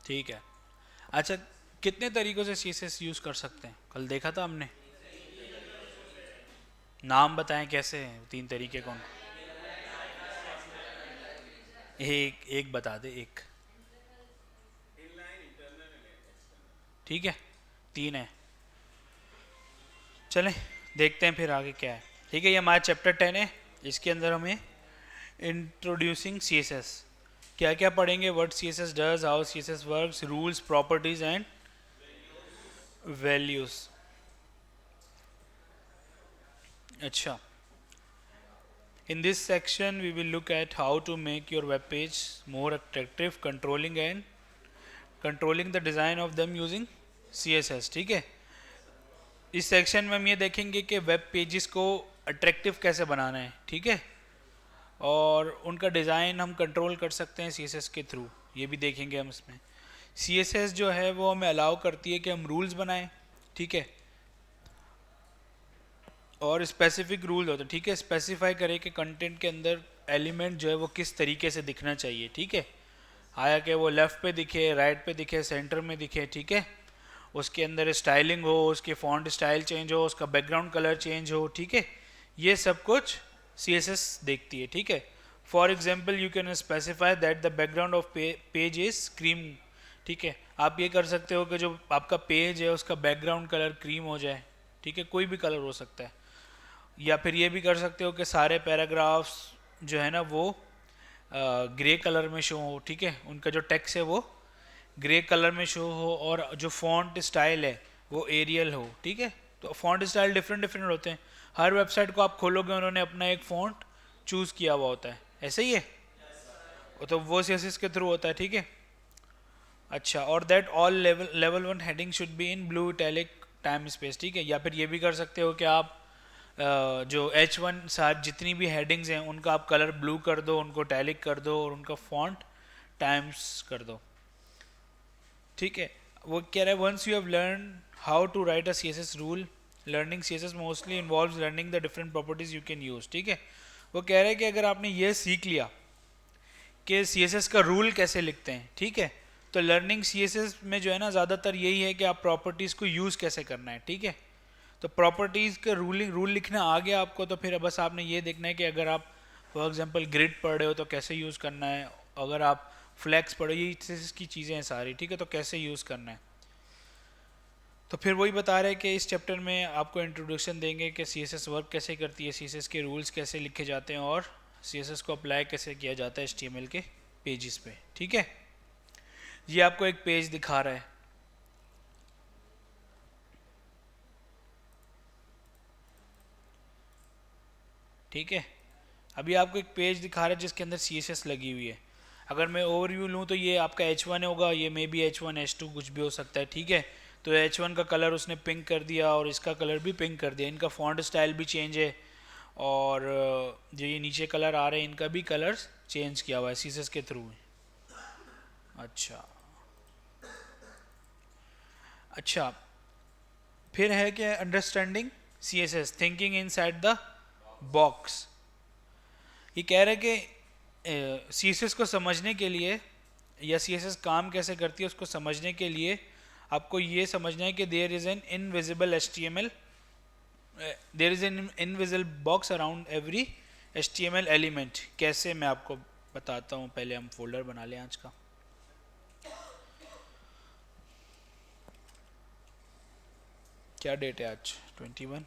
ठीक है। अच्छा, कितने तरीक़ों से CSS यूज़ कर सकते हैं? कल देखा था हमने। नाम बताएं कैसे हैं 3 तरीके कौन? एक एक बता दे एक। ठीक है, 3 है। चलें देखते हैं फिर आगे क्या है। ठीक है, ये हमारा चैप्टर 10 है। इसके अंदर हमें इंट्रोड्यूसिंग CSS क्या क्या पढ़ेंगे, what CSS does, how CSS works, rules, properties and values. अच्छा, in this section we will look at how to make your web page more attractive, controlling the design of them using CSS। ठीक है, इस section में हम ये देखेंगे कि web pages को अट्रैक्टिव कैसे बनाना है। ठीक है, और उनका डिज़ाइन हम कंट्रोल कर सकते हैं CSS के थ्रू, ये भी देखेंगे हम इसमें। CSS जो है वो हमें अलाउ करती है कि हम रूल्स बनाएं। ठीक है, और स्पेसिफिक रूल होते हैं। ठीक है, स्पेसिफाई करें कि कंटेंट के अंदर एलिमेंट जो है वो किस तरीके से दिखना चाहिए। ठीक है, आया कि वो लेफ़्ट पे दिखे, राइट पे दिखे, सेंटर में दिखे। ठीक है, उसके अंदर स्टाइलिंग हो, उसके फॉन्ट स्टाइल चेंज हो, उसका बैकग्राउंड कलर चेंज हो। ठीक है, ये सब कुछ CSS देखती है। ठीक है, for example you can specify that the background of page is cream. ठीक है, आप ये कर सकते हो कि जो आपका पेज है उसका बैकग्राउंड कलर क्रीम हो जाए। ठीक है, कोई भी कलर हो सकता है। या फिर ये भी कर सकते हो कि सारे पैराग्राफ्स जो है ना वो ग्रे कलर में शो हो। ठीक है, उनका जो टेक्स्ट है वो ग्रे कलर में शो हो, और जो फॉन्ट स्टाइल है वो एरियल हो। ठीक है, तो फॉन्ट स्टाइल डिफरेंट डिफरेंट होते हैं। हर वेबसाइट को आप खोलोगे उन्होंने अपना एक फॉन्ट चूज़ किया हुआ होता है, ऐसे ही है। तो वो CSS के थ्रू होता है। ठीक है, अच्छा, और that all level 1 heading should be in blue italic time space. ठीक है, या फिर ये भी कर सकते हो कि आप जो H1 सार जितनी भी हेडिंग्स हैं उनका आप कलर ब्लू कर दो, उनको टैलिक कर दो, और उनका फॉन्ट टाइम्स कर दो। ठीक है, वो कह रहा है once you have learn how to write a CSS rule, learning CSS mostly involves learning the different properties you can use. ठीक है, वो कह रहा है कि अगर आपने ये सीख लिया कि CSS का रूल कैसे लिखते हैं। ठीक है, तो लर्निंग CSS में जो है ना ज़्यादातर यही है कि आप प्रॉपर्टीज़ को यूज़ कैसे करना है। ठीक है, तो प्रॉपर्टीज़ के रूल लिखना आ गया आपको, तो फिर बस आपने ये देखना है कि अगर आप फॉर एग्जांपल ग्रिड पढ़ रहे हो तो कैसे यूज़ करना है, अगर आप फ्लैक्स पढ़ो, ये CSS की चीज़ें हैं सारी। ठीक है, तो कैसे यूज़ करना है। तो फिर वही बता रहे हैं कि इस चैप्टर में आपको इंट्रोडक्शन देंगे कि CSS वर्क कैसे करती है, CSS के रूल्स कैसे लिखे जाते हैं, और CSS को अप्लाई कैसे किया जाता है HTML के पेजेस पे। ठीक है, ये आपको एक पेज दिखा रहा है। ठीक है, अभी आपको एक पेज दिखा रहा है जिसके अंदर CSS लगी हुई है। अगर मैं ओवरव्यू लूँ तो ये आपका H1 होगा, ये मे बी H1 H2 कुछ भी हो सकता है। ठीक है, तो H1 का कलर उसने पिंक कर दिया और इसका कलर भी पिंक कर दिया, इनका फॉन्ट स्टाइल भी चेंज है, और जो ये नीचे कलर आ रहे हैं इनका भी कलर्स चेंज किया हुआ है CSS के थ्रू। अच्छा, अच्छा, फिर है कि understanding CSS, thinking inside the box. ये कह रहे हैं कि CSS को समझने के लिए, या CSS काम कैसे करती है उसको समझने के लिए आपको ये समझना है कि there is an invisible HTML, there is an invisible box around every HTML element. कैसे, मैं आपको बताता हूँ, पहले हम फोल्डर बना लें आज का। क्या डेट है आज? 21।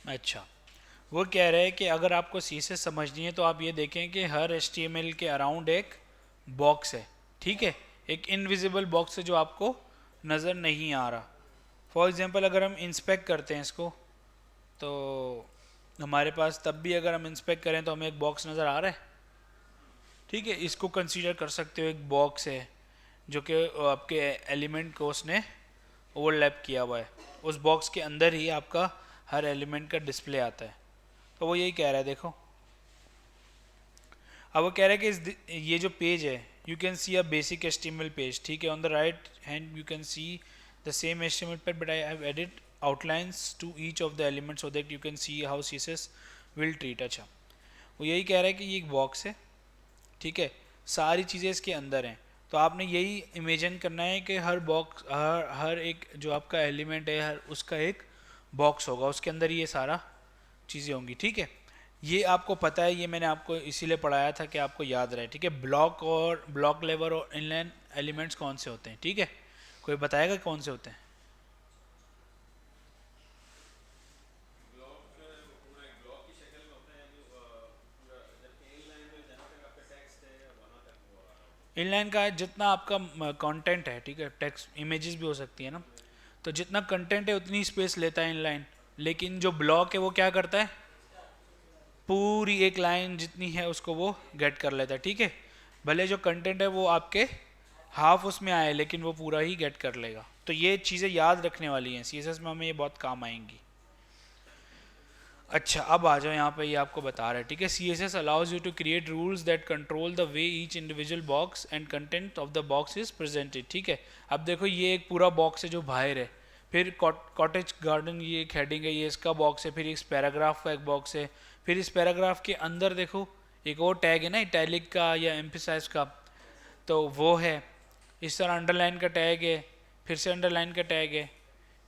अच्छा, वो कह रहे हैं कि अगर आपको CSS समझनी है तो आप ये देखें कि हर HTML के अराउंड एक बॉक्स है। ठीक है, एक इनविजिबल बॉक्स है जो आपको नज़र नहीं आ रहा। फॉर एग्जांपल अगर हम इंस्पेक्ट करते हैं इसको, तो हमारे पास तब भी अगर हम इंस्पेक्ट करें तो हमें एक बॉक्स नज़र आ रहा है, ठीक है। इसको कंसीडर कर सकते हो एक बॉक्स है जो कि आपके एलिमेंट को उसने ओवरलैप किया हुआ है, उस बॉक्स के अंदर ही आपका हर एलिमेंट का डिस्प्ले आता है। तो वो यही कह रहा है, देखो अब वो कह रहा है कि ये जो पेज है, you can see a basic HTML page, ठीक है। On the right hand you can see the same HTML page but I have edit outlines to each of the element so that you can see how CSS will treat. अच्छा, वो यही कह रहा है कि ये एक बॉक्स है, ठीक है, सारी चीज़ें इसके अंदर हैं। तो आपने यही इमेजिन करना है कि हर बॉक्स, हर एक जो आपका एलिमेंट है, हर उसका एक बॉक्स होगा, उसके अंदर ये सारा चीज़ें होंगी, ठीक है। ये आपको पता है, ये मैंने आपको इसीलिए पढ़ाया था कि आपको याद रहे, ठीक है। ब्लॉक लेवल और इनलाइन एलिमेंट्स कौन से होते हैं, ठीक है। कोई बताएगा कौन से होते हैं? इनलाइन का जितना आपका कंटेंट है, ठीक है, टेक्स्ट इमेजेस भी हो सकती है ना, तो जितना कंटेंट है उतनी स्पेस लेता है इनलाइन। लेकिन जो ब्लॉक है वो क्या करता है, पूरी एक लाइन जितनी है उसको वो गेट कर लेता है, ठीक है। भले जो कंटेंट है वो आपके हाफ उसमें आए लेकिन वो पूरा ही गेट कर लेगा। तो ये चीज़ें याद रखने वाली हैं, सीएसएस में हमें ये बहुत काम आएंगी। अच्छा, अब आ जाओ यहाँ पे, ये आपको बता रहा है, ठीक है। C S S allows you to create rules that control the way each individual box and content of the box is presented, ठीक है। अब देखो ये एक पूरा बॉक्स है जो बाहर है, फिर कॉटेज गार्डन ये एक हेडिंग है, ये इसका बॉक्स है, फिर इस पैराग्राफ का एक बॉक्स है, फिर इस पैराग्राफ के अंदर देखो एक और टैग है ना, इटैलिक का या एम्फेसाइज का, तो वो है। इस तरह अंडरलाइन का टैग है, फिर से अंडरलाइन का टैग है,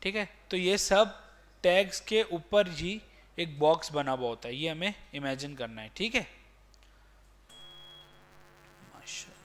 ठीक है। तो ये सब टैग्स के ऊपर ही एक बॉक्स बना हुआ होता है, ये हमें इमेजिन करना है, ठीक है। माशाल्लाह।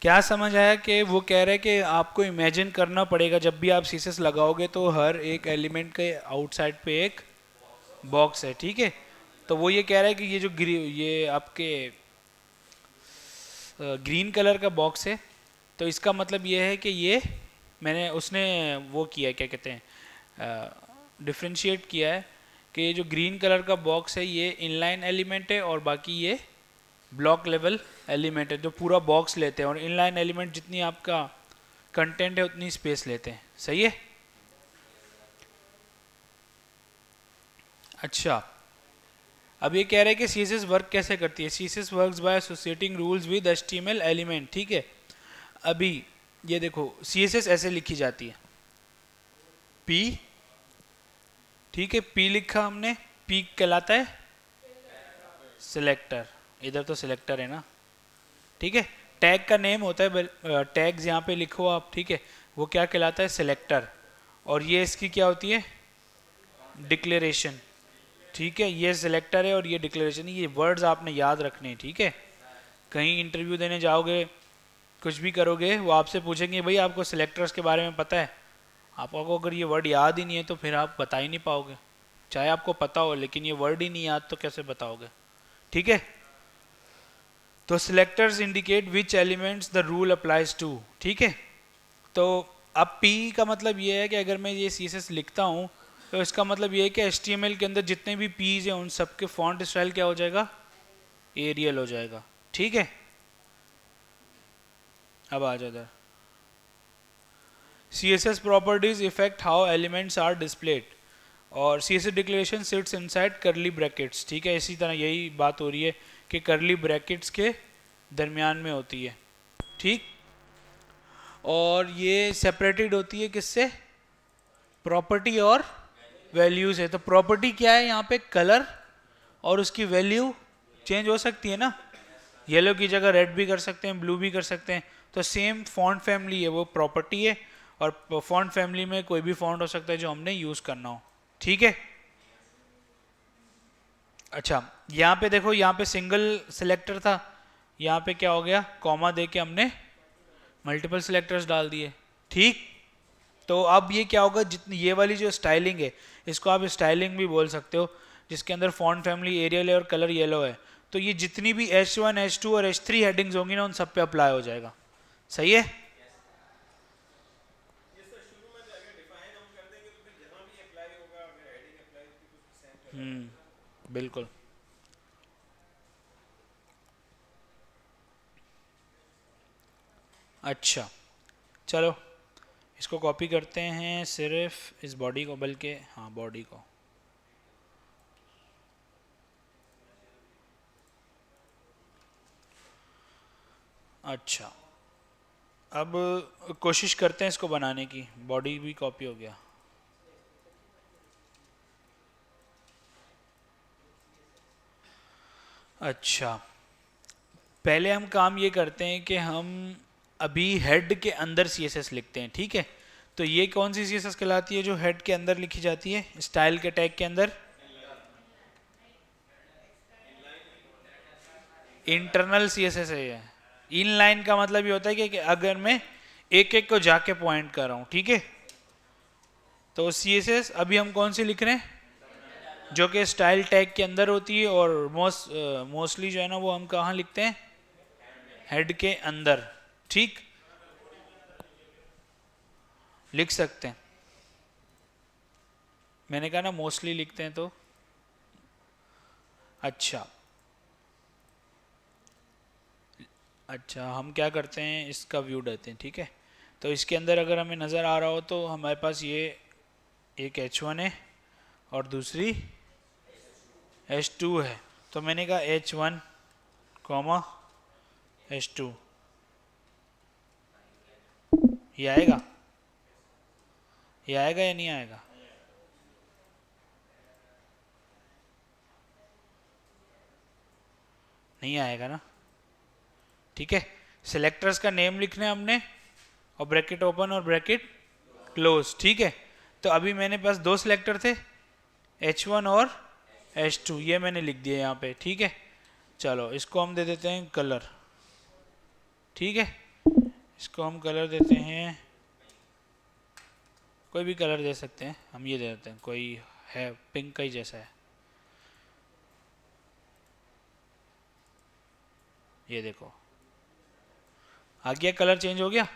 क्या समझ आया कि वो कह रहे हैं कि आपको इमेजिन करना पड़ेगा जब भी आप सीसेस लगाओगे तो हर एक एलिमेंट के आउटसाइड पे एक बॉक्स है, ठीक है। तो वो ये कह रहा है कि ये जो ये आपके ग्रीन कलर का बॉक्स है, तो इसका मतलब ये है कि ये मैंने उसने वो किया है, क्या कहते हैं, डिफ्रेंशिएट किया है कि ये जो ग्रीन कलर का बॉक्स है ये इनलाइन एलिमेंट है और बाकी ये ब्लॉक लेवल एलिमेंट है जो पूरा बॉक्स लेते हैं, और इनलाइन एलिमेंट जितनी आपका कंटेंट है उतनी स्पेस लेते हैं, सही है। अच्छा, अब ये कह रहे हैं कि सीएसएस वर्क कैसे करती है। CSS works by associating rules with HTML element, ठीक है। अभी ये देखो सीएसएस ऐसे लिखी जाती है, पी, ठीक है, पी लिखा हमने, पी कहलाता है सिलेक्टर, इधर तो सिलेक्टर है ना, ठीक है। टैग का नेम होता है, टैग्स यहाँ पे लिखो आप, ठीक है, वो क्या कहलाता है, सिलेक्टर। और ये इसकी क्या होती है, डिक्लेरेशन, ठीक है। ये सिलेक्टर है और ये डिक्लेरेशन, ये वर्ड्स आपने याद रखने हैं, ठीक है। कहीं इंटरव्यू देने जाओगे, कुछ भी करोगे, वो आपसे पूछेंगे भाई आपको सिलेक्टर्स के बारे में पता है। आपको अगर ये वर्ड याद ही नहीं है तो फिर आप बता ही नहीं पाओगे, चाहे आपको पता हो, लेकिन ये वर्ड ही नहीं याद तो कैसे बताओगे, ठीक है। तो selectors indicate which elements the rule applies to, ठीक है। तो अब पी का मतलब ये है कि अगर मैं ये सीएसएस लिखता हूँ तो इसका मतलब ये है कि एचटीएमएल के अंदर जितने भी पीज हैं उन सबके फॉन्ट स्टाइल क्या हो जाएगा, एरियल हो जाएगा, ठीक है। अब आ जाता, CSS properties effect how elements are displayed, और CSS declaration sits inside curly brackets, ठीक है। इसी तरह यही बात हो रही है कि करली ब्रैकेट्स के दरमियान में होती है, ठीक। और ये सेपरेटेड होती है किससे, प्रॉपर्टी और वैल्यूज है। तो प्रॉपर्टी क्या है यहाँ पे, कलर, और उसकी वैल्यू चेंज हो सकती है ना, येलो की जगह रेड भी कर सकते हैं, ब्लू भी कर सकते हैं। तो सेम फॉन्ट फैमिली है वो प्रॉपर्टी है, और फॉन्ट फैमिली में कोई भी फॉन्ट हो सकता है जो हमने यूज करना हो, ठीक है। अच्छा, यहाँ पे देखो, यहाँ पे सिंगल सिलेक्टर था, यहाँ पे क्या हो गया, कॉमा दे के हमने मल्टीपल सिलेक्टर्स डाल दिए। ठीक, तो अब ये क्या होगा, जितनी ये वाली जो स्टाइलिंग है, इसको आप स्टाइलिंग भी बोल सकते हो, जिसके अंदर फॉन्ट फैमिली एरियल है और कलर येलो है, तो ये जितनी भी H1 H2 और H3 हेडिंग्स होंगी ना, उन सब पे अप्लाई हो जाएगा। सही है। बिल्कुल। अच्छा, चलो इसको कॉपी करते हैं, सिर्फ इस बॉडी को, बल्कि हाँ बॉडी को। अच्छा, अब कोशिश करते हैं इसको बनाने की, बॉडी भी कॉपी हो गया। अच्छा, पहले हम काम ये करते हैं कि हम अभी हेड के अंदर CSS लिखते हैं, ठीक है। तो ये कौन सी CSS कहलाती है जो हेड के अंदर लिखी जाती है, स्टाइल के टैग के अंदर? इंटरनल CSS है ये। इनलाइन का मतलब ये होता है कि अगर मैं एक एक को जाके पॉइंट कर रहा हूँ, ठीक है, तो CSS अभी हम कौन सी लिख रहे हैं, जो कि स्टाइल टैग के अंदर होती है, और मोस्टली जो है ना वो हम कहाँ लिखते हैं, हेड के अंदर। ठीक, लिख सकते हैं, मैंने कहा ना मोस्टली लिखते हैं तो। अच्छा, अच्छा हम क्या करते हैं, इसका व्यू देते हैं, ठीक है। तो इसके अंदर अगर हमें नज़र आ रहा हो तो हमारे पास ये एक H1 है और दूसरी H2 है। तो मैंने कहा H1 कॉमा H2, ये आएगा, ये आएगा या नहीं आएगा? नहीं आएगा ना। ठीक है, सिलेक्टर्स का नेम लिखना है हमने, और ब्रैकेट ओपन और ब्रैकेट क्लोज। ठीक है, तो अभी मेरे पास दो सिलेक्टर थे, H1 और H2, ये मैंने लिख दिया यहाँ पे। ठीक है, चलो इसको हम दे देते हैं कलर। ठीक है, इसको हम कलर देते हैं, कोई भी कलर दे सकते हैं, हम ये दे देते हैं, कोई है पिंक का ही जैसा है, ये देखो आ गया, कलर चेंज हो गया।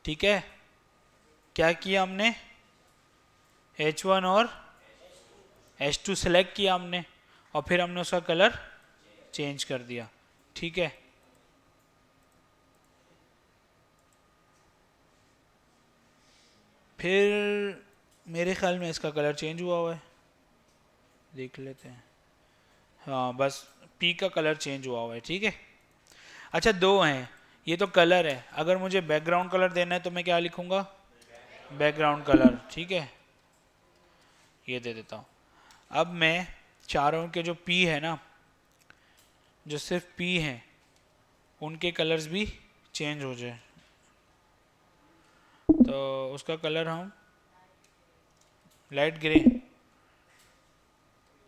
ठीक है, क्या किया हमने, H1 और H2 सेलेक्ट किया हमने, और फिर हमने उसका कलर चेंज कर दिया। ठीक है, फिर मेरे ख्याल में इसका कलर चेंज हुआ है, देख लेते हैं। हाँ बस P का कलर चेंज हुआ है। ठीक है, अच्छा दो हैं, ये तो कलर है, अगर मुझे बैकग्राउंड कलर देना है तो मैं क्या लिखूंगा, बैकग्राउंड कलर। ठीक है, ये दे देता हूँ। अब मैं चाह रहा हूँ कि जो P है ना, जो सिर्फ P हैं, उनके कलर्स भी चेंज हो जाए, तो उसका कलर हम लाइट ग्रे,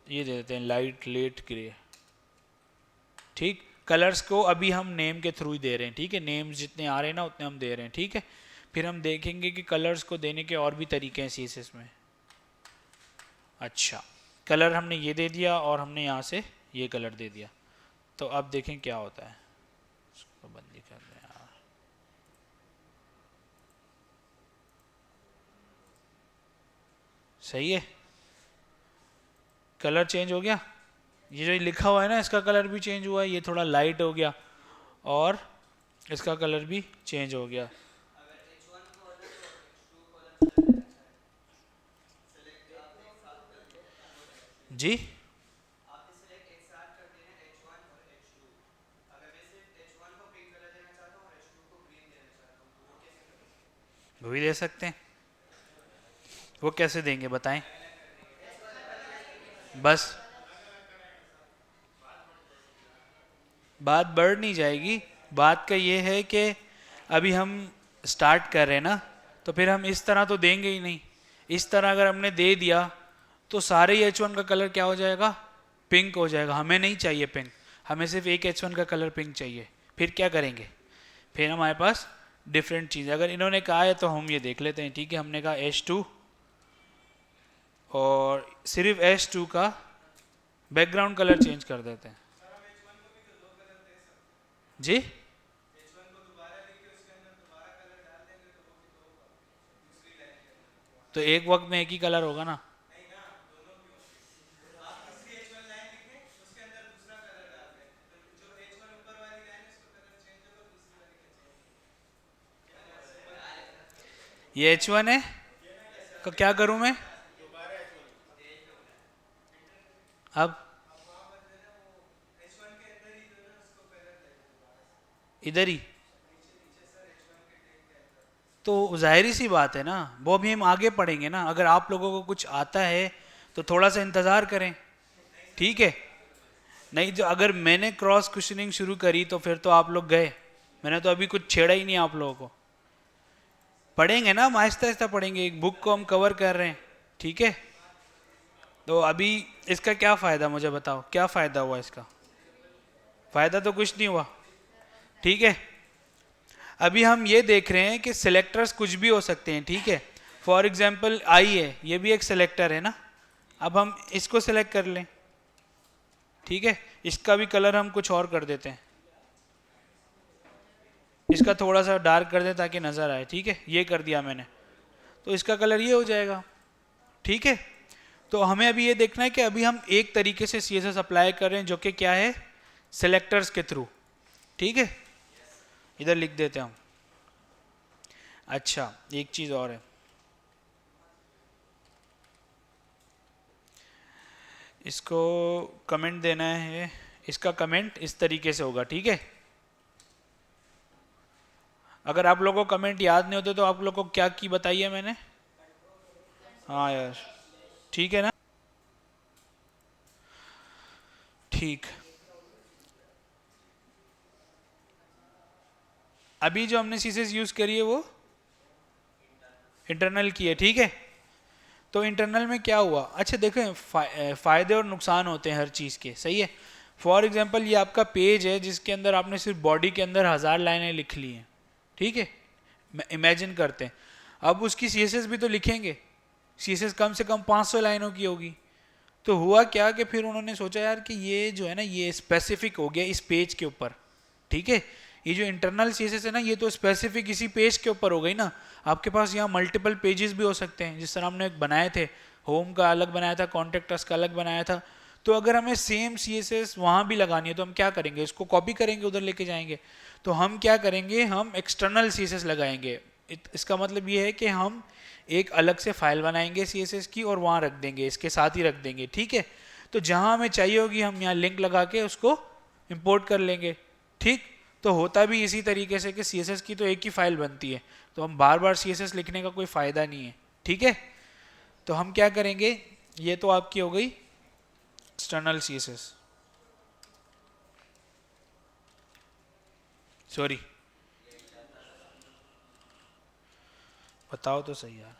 ये दे देते हैं, लाइट लेट ग्रे। ठीक, कलर्स को अभी हम नेम के थ्रू ही दे रहे हैं। ठीक है, नेम्स जितने आ रहे हैं ना उतने हम दे रहे हैं। ठीक है, फिर हम देखेंगे कि कलर्स को देने के और भी तरीके हैं CSS में। अच्छा, कलर हमने ये दे दिया और हमने यहाँ से ये कलर दे दिया, तो अब देखें क्या होता है। इसको बंद ही कर दें यार। सही है, कलर चेंज हो गया, ये जो लिखा हुआ है ना इसका कलर भी चेंज हुआ है, ये थोड़ा लाइट हो गया, और इसका कलर भी चेंज हो गया। जी, वो भी दे सकते हैं, वो कैसे देंगे बताएं। बस बात बढ़ नहीं जाएगी, बात का ये है कि अभी हम स्टार्ट कर रहे हैं ना, तो फिर हम इस तरह तो देंगे ही नहीं। इस तरह अगर हमने दे दिया तो सारे H1 का कलर क्या हो जाएगा, पिंक हो जाएगा। हमें नहीं चाहिए पिंक, हमें सिर्फ एक H1 का कलर पिंक चाहिए। फिर क्या करेंगे, फिर हमारे पास डिफरेंट चीज़, अगर इन्होंने कहा है तो हम ये देख लेते हैं। ठीक है, हमने कहा H2 और सिर्फ H2 का बैकग्राउंड कलर चेंज कर देते हैं। जी तो एक वक्त में एक ही कलर होगा ना। ये H1 है, तो क्या करूं मैं अब, इधर ही, तो जाहिर सी बात है ना, वो अभी हम आगे पढ़ेंगे ना। अगर आप लोगों को कुछ आता है तो थोड़ा सा इंतज़ार करें, ठीक है। नहीं जो अगर मैंने क्रॉस क्वेश्चनिंग शुरू करी तो फिर तो आप लोग गए। मैंने तो अभी कुछ छेड़ा ही नहीं आप लोगों को। पढ़ेंगे ना, हम आहिस्ता आहिस्ता पढ़ेंगे, एक बुक को हम कवर कर रहे हैं, ठीक है। तो अभी इसका क्या फ़ायदा, मुझे बताओ क्या फ़ायदा हुआ इसका? फ़ायदा तो कुछ नहीं हुआ, ठीक है। अभी हम ये देख रहे हैं कि सिलेक्टर्स कुछ भी हो सकते हैं, ठीक है। फॉर एग्जाम्पल आई है, ये भी एक सिलेक्टर है ना। अब हम इसको सिलेक्ट कर लें, ठीक है। इसका भी कलर हम कुछ और कर देते हैं, इसका थोड़ा सा डार्क कर दें ताकि नज़र आए, ठीक है। ये कर दिया मैंने, तो इसका कलर ये हो जाएगा, ठीक है। तो हमें अभी ये देखना है कि अभी हम एक तरीके से CSS अप्लाई कर रहे हैं जो कि क्या है, सिलेक्टर्स के थ्रू, ठीक है। इधर लिख देते हैं हम। अच्छा एक चीज़ और है, इसको कमेंट देना है, इसका कमेंट इस तरीके से होगा, ठीक है। अगर आप लोगों को कमेंट याद नहीं होते तो आप लोगों को क्या की बताइए मैंने, हाँ यार, ठीक है ना, ठीक। अभी जो हमने CSS यूज करी है वो इंटरनल की है, ठीक है। तो इंटरनल में क्या हुआ, अच्छा देखें, फ़ायदे और नुकसान होते हैं हर चीज़ के, सही है। फॉर एग्जांपल ये आपका पेज है जिसके अंदर आपने सिर्फ बॉडी के अंदर 1000 लाइनें लिख ली हैं, ठीक है। इमेजिन करते हैं, अब उसकी CSS भी तो लिखेंगे, CSS कम से कम 500 लाइनों की होगी। तो हुआ क्या कि फिर उन्होंने सोचा यार कि ये जो है ना, ये स्पेसिफिक हो गया इस पेज के ऊपर, ठीक है। ये जो इंटरनल CSS है ना, ये तो स्पेसिफिक इसी पेज के ऊपर हो गई ना। आपके पास यहाँ मल्टीपल पेजेस भी हो सकते हैं, जिस तरह हमने बनाए थे, होम का अलग बनाया था, कॉन्टेक्ट अस का अलग बनाया था। तो अगर हमें सेम CSS वहाँ भी लगानी है तो हम क्या करेंगे, इसको कॉपी करेंगे, उधर लेके जाएंगे। तो हम क्या करेंगे, हम एक्सटर्नल CSS लगाएंगे। इसका मतलब ये है कि हम एक अलग से फाइल बनाएंगे CSS की और वहाँ रख देंगे, इसके साथ ही रख देंगे, ठीक है। तो जहाँ हमें चाहिए होगी हम यहाँ लिंक लगा के उसको इंपोर्ट कर लेंगे, ठीक। तो होता भी इसी तरीके से कि CSS की तो एक ही फाइल बनती है, तो हम बार बार CSS लिखने का कोई फ़ायदा नहीं है, ठीक है। तो हम क्या करेंगे, ये तो आपकी हो गई एक्सटर्नल CSS, सॉरी बताओ तो सही यार।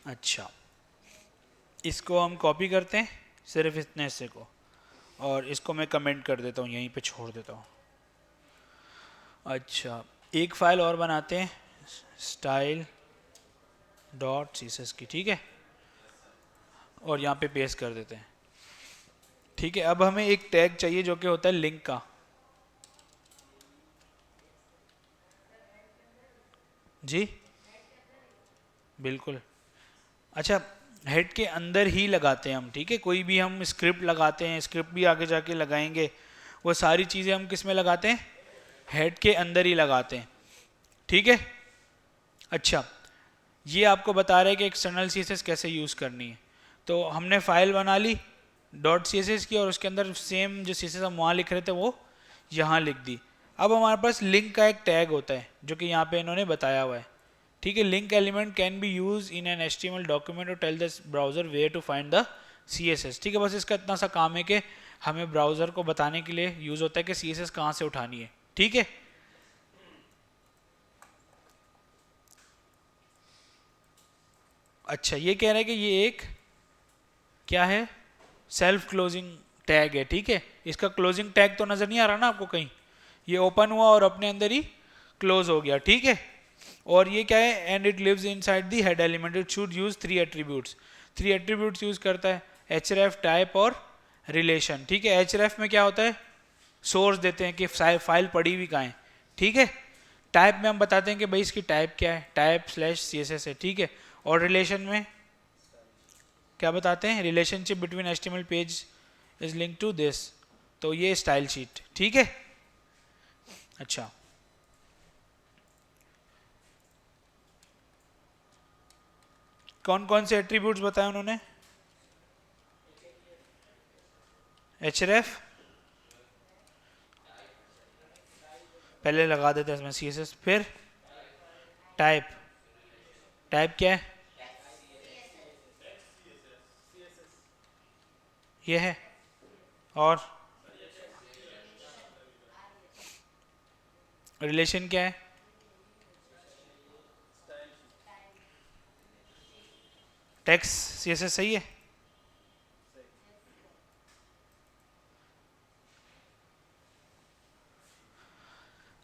अच्छा इसको हम कॉपी करते हैं, सिर्फ इतने हिस्से को, और इसको मैं कमेंट कर देता हूँ, यहीं पे छोड़ देता हूँ। अच्छा एक फाइल और बनाते हैं स्टाइल डॉट CSS की, ठीक है, और यहाँ पे पेस्ट कर देते हैं, ठीक है। अब हमें एक टैग चाहिए जो कि होता है लिंक का, जी बिल्कुल। अच्छा हेड के अंदर ही लगाते हैं हम, ठीक है। कोई भी हम स्क्रिप्ट लगाते हैं, स्क्रिप्ट भी आगे जाके लगाएंगे, वो सारी चीज़ें हम किस में लगाते हैं, हेड के अंदर ही लगाते हैं, ठीक है। अच्छा ये आपको बता रहा है कि एक्सटर्नल CSS कैसे यूज़ करनी है। तो हमने फाइल बना ली डॉट CSS की, और उसके अंदर सेम जो CSS हम वहाँ लिख रहे थे वो यहाँ लिख दी। अब हमारे पास लिंक का एक टैग होता है जो कि यहाँ पे इन्होंने बताया हुआ है, ठीक है। Link element can be use in an HTML document to tell the browser where to find the CSS, ठीक है। बस इसका इतना सा काम है कि हमें ब्राउज़र को बताने के लिए यूज़ होता है कि CSS कहाँ से उठानी है, ठीक है। अच्छा, ये कह रहा है कि ये एक क्या है, सेल्फ क्लोजिंग टैग है, ठीक है। इसका क्लोजिंग टैग तो नजर नहीं आ रहा ना आपको कहीं, ये ओपन हुआ और अपने अंदर ही क्लोज हो गया, ठीक है। और ये क्या है, and it lives inside the head element, it should use 3 attributes, 3 attributes use करता है, href, टाइप और रिलेशन, ठीक है। href में क्या होता है, सोर्स देते हैं कि फाइल पड़ी हुई कहाँ है, ठीक है। टाइप में हम बताते हैं कि भाई इसकी टाइप क्या है, टाइप /css है, ठीक है। और रिलेशन में क्या बताते हैं, relationship between HTML page is link to this, तो ये स्टाइल शीट, ठीक है। अच्छा, कौन कौन से एट्रीब्यूट्स बताए उन्होंने, href पहले लगा देते हैं इसमें css, फिर टाइप, टाइप क्या है, ये है, और रिलेशन क्या है, टेक्स्ट css, सही है।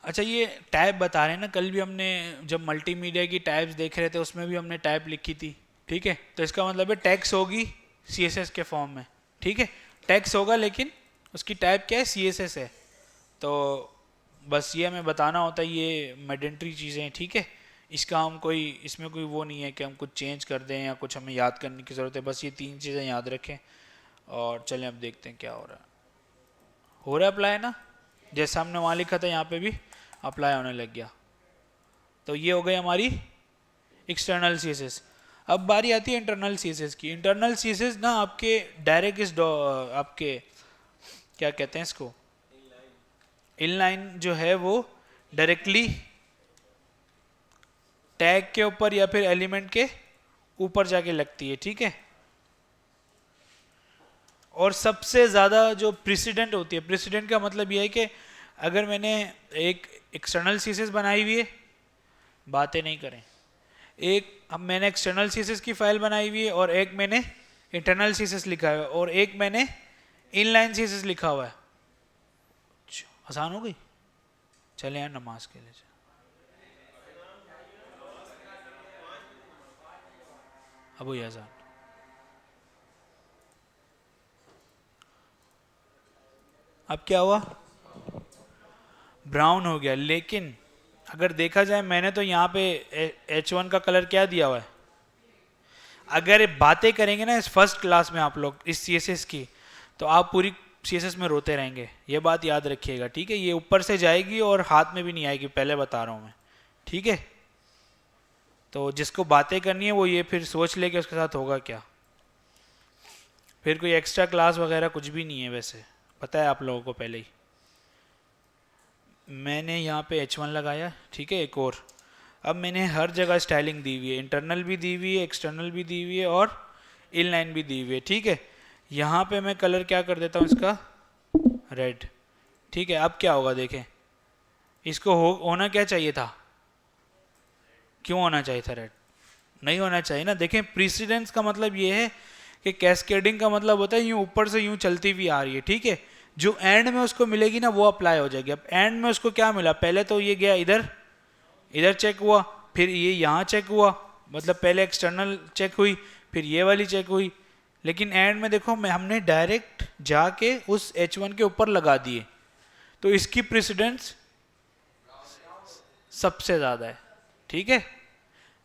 अच्छा, ये टाइप बता रहे हैं ना, कल भी हमने जब मल्टीमीडिया की टाइप्स देख रहे थे उसमें भी हमने टाइप लिखी थी, ठीक है। तो इसका मतलब है टेक्स्ट होगी CSS के फॉर्म में, ठीक है। टेक्स्ट होगा लेकिन उसकी टाइप क्या है, CSS है। तो बस ये हमें बताना होता है, ये मैंडेटरी चीज़ें हैं, ठीक है। इसका हम कोई, इसमें कोई वो नहीं है कि हम कुछ चेंज कर दें या कुछ हमें याद करने की ज़रूरत है, बस ये 3 चीज़ें याद रखें। और चलें अब देखते हैं क्या हो रहा है, हो रहा है अप्लाई ना, जैसा हमने वहाँ लिखा था यहाँ पे भी अप्लाई होने लग गया। तो ये हो गई हमारी एक्सटर्नल CSS। अब बारी आती है इंटरनल CSS की। इंटरनल CSS ना आपके डायरेक्ट इस आपके क्या कहते हैं इसको, इनलाइन जो है वो डायरेक्टली टैग के ऊपर या फिर एलिमेंट के ऊपर जाके लगती है, ठीक है। और सबसे ज़्यादा जो प्रेसिडेंट होती है, प्रेसिडेंट का मतलब यह है कि अगर मैंने एक एक्सटर्नल CSS बनाई हुई है, बातें नहीं करें, एक अब मैंने एक्सटर्नल CSS की फाइल बनाई हुई है और एक मैंने इंटरनल CSS लिखा है और एक मैंने इनलाइन CSS लिखा हुआ है, आसान हो गई। चले यार नमाज के लिए, अबू याजान अब क्या हुआ, ब्राउन हो गया। लेकिन अगर देखा जाए, मैंने तो यहाँ पे H1 का कलर क्या दिया हुआ है। अगर बातें करेंगे ना इस फर्स्ट क्लास में आप लोग इस CSS की, तो आप पूरी CSS में रोते रहेंगे, ये बात याद रखिएगा, ठीक है। ये ऊपर से जाएगी और हाथ में भी नहीं आएगी, पहले बता रहा हूँ मैं, ठीक है। तो जिसको बातें करनी है वो ये फिर सोच ले कि उसके साथ होगा क्या। फिर कोई एक्स्ट्रा क्लास वगैरह कुछ भी नहीं है, वैसे पता है आप लोगों को पहले ही। मैंने यहाँ पे H1 लगाया, ठीक है, एक और। अब मैंने हर जगह स्टाइलिंग दी हुई है, इंटरनल भी दी हुई है, एक्सटर्नल भी दी हुई है और इनलाइन भी दी हुई है, ठीक है। यहाँ पे मैं कलर क्या कर देता हूँ इसका, रेड, ठीक है। अब क्या होगा देखें, इसको होना क्या चाहिए था, क्यों होना चाहिए था रेड, नहीं होना चाहिए ना। देखें, प्रीसिडेंस का मतलब ये है कि कैस्केडिंग का मतलब होता है यूँ ऊपर से यूँ चलती हुई आ रही है, ठीक है। जो एंड में उसको मिलेगी ना वो अप्लाई हो जाएगी। अब एंड में उसको क्या मिला, पहले तो ये गया इधर, इधर चेक हुआ, फिर ये यहाँ चेक हुआ, मतलब पहले एक्सटर्नल चेक हुई, फिर ये वाली चेक हुई। लेकिन एंड में देखो, हमने डायरेक्ट जाके उस H1 के ऊपर लगा दिए, तो इसकी प्रेसिडेंस सबसे ज़्यादा है, ठीक है।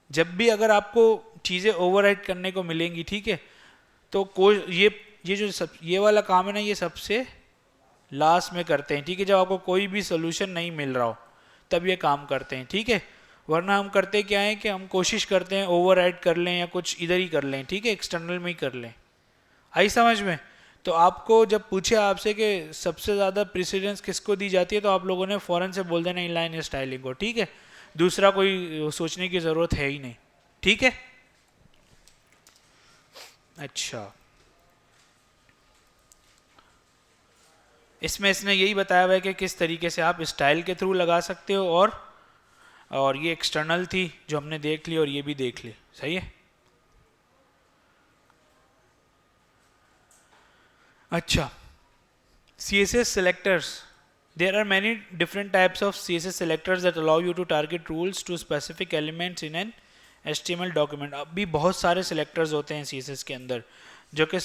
जब भी अगर आपको चीज़ें ओवरराइट करने को मिलेंगी, ठीक है, तो कोई ये जो ये वाला काम है ना, ये सबसे लास्ट में करते हैं, ठीक है। जब आपको कोई भी सोल्यूशन नहीं मिल रहा हो तब ये काम करते हैं, ठीक है। वरना हम करते क्या है कि हम कोशिश करते हैं ओवरराइड कर लें या कुछ इधर ही कर लें, ठीक है, एक्सटर्नल में ही कर लें। आई समझ में। तो आपको जब पूछे आपसे कि सबसे ज़्यादा प्रेसिडेंस किसको दी जाती है, तो आप लोगों ने फ़ौरन से बोल देना इनलाइन स्टाइलिंग को, ठीक है। दूसरा कोई सोचने की ज़रूरत है ही नहीं, ठीक है। अच्छा, इसमें इसने यही बताया हुआ है कि किस तरीके से आप स्टाइल के थ्रू लगा सकते हो, और ये एक्सटर्नल थी जो हमने देख ली और ये भी देख ली, सही है। अच्छा, CSS selectors. There are many different types of CSS selectors that allow you to target rules to specific elements in an HTML document. अभी बहुत सारे selectors होते हैं CSS के अंदर जो कि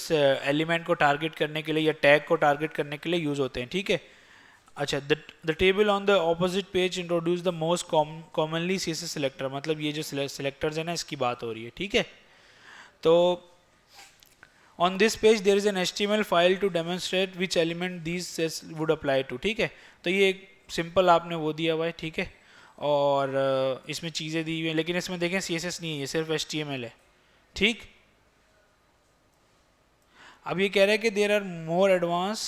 एलिमेंट को टारगेट करने के लिए या टैग को टारगेट करने के लिए यूज होते हैं, ठीक है. अच्छा, the table on the opposite page introduce the most commonly CSS selector. मतलब ये जो सेलेक्टर्स है ना, इसकी बात हो रही है, ठीक है. तो on this page there is an HTML file to demonstrate which element these sets would apply to. ठीक है, तो ये एक सिंपल आपने वो दिया हुआ है, ठीक है. और इसमें चीज़ें दी हुई हैं, लेकिन इसमें देखें CSS नहीं है, ये सिर्फ HTML है, ठीक. अब ये कह रहा है कि there are more advance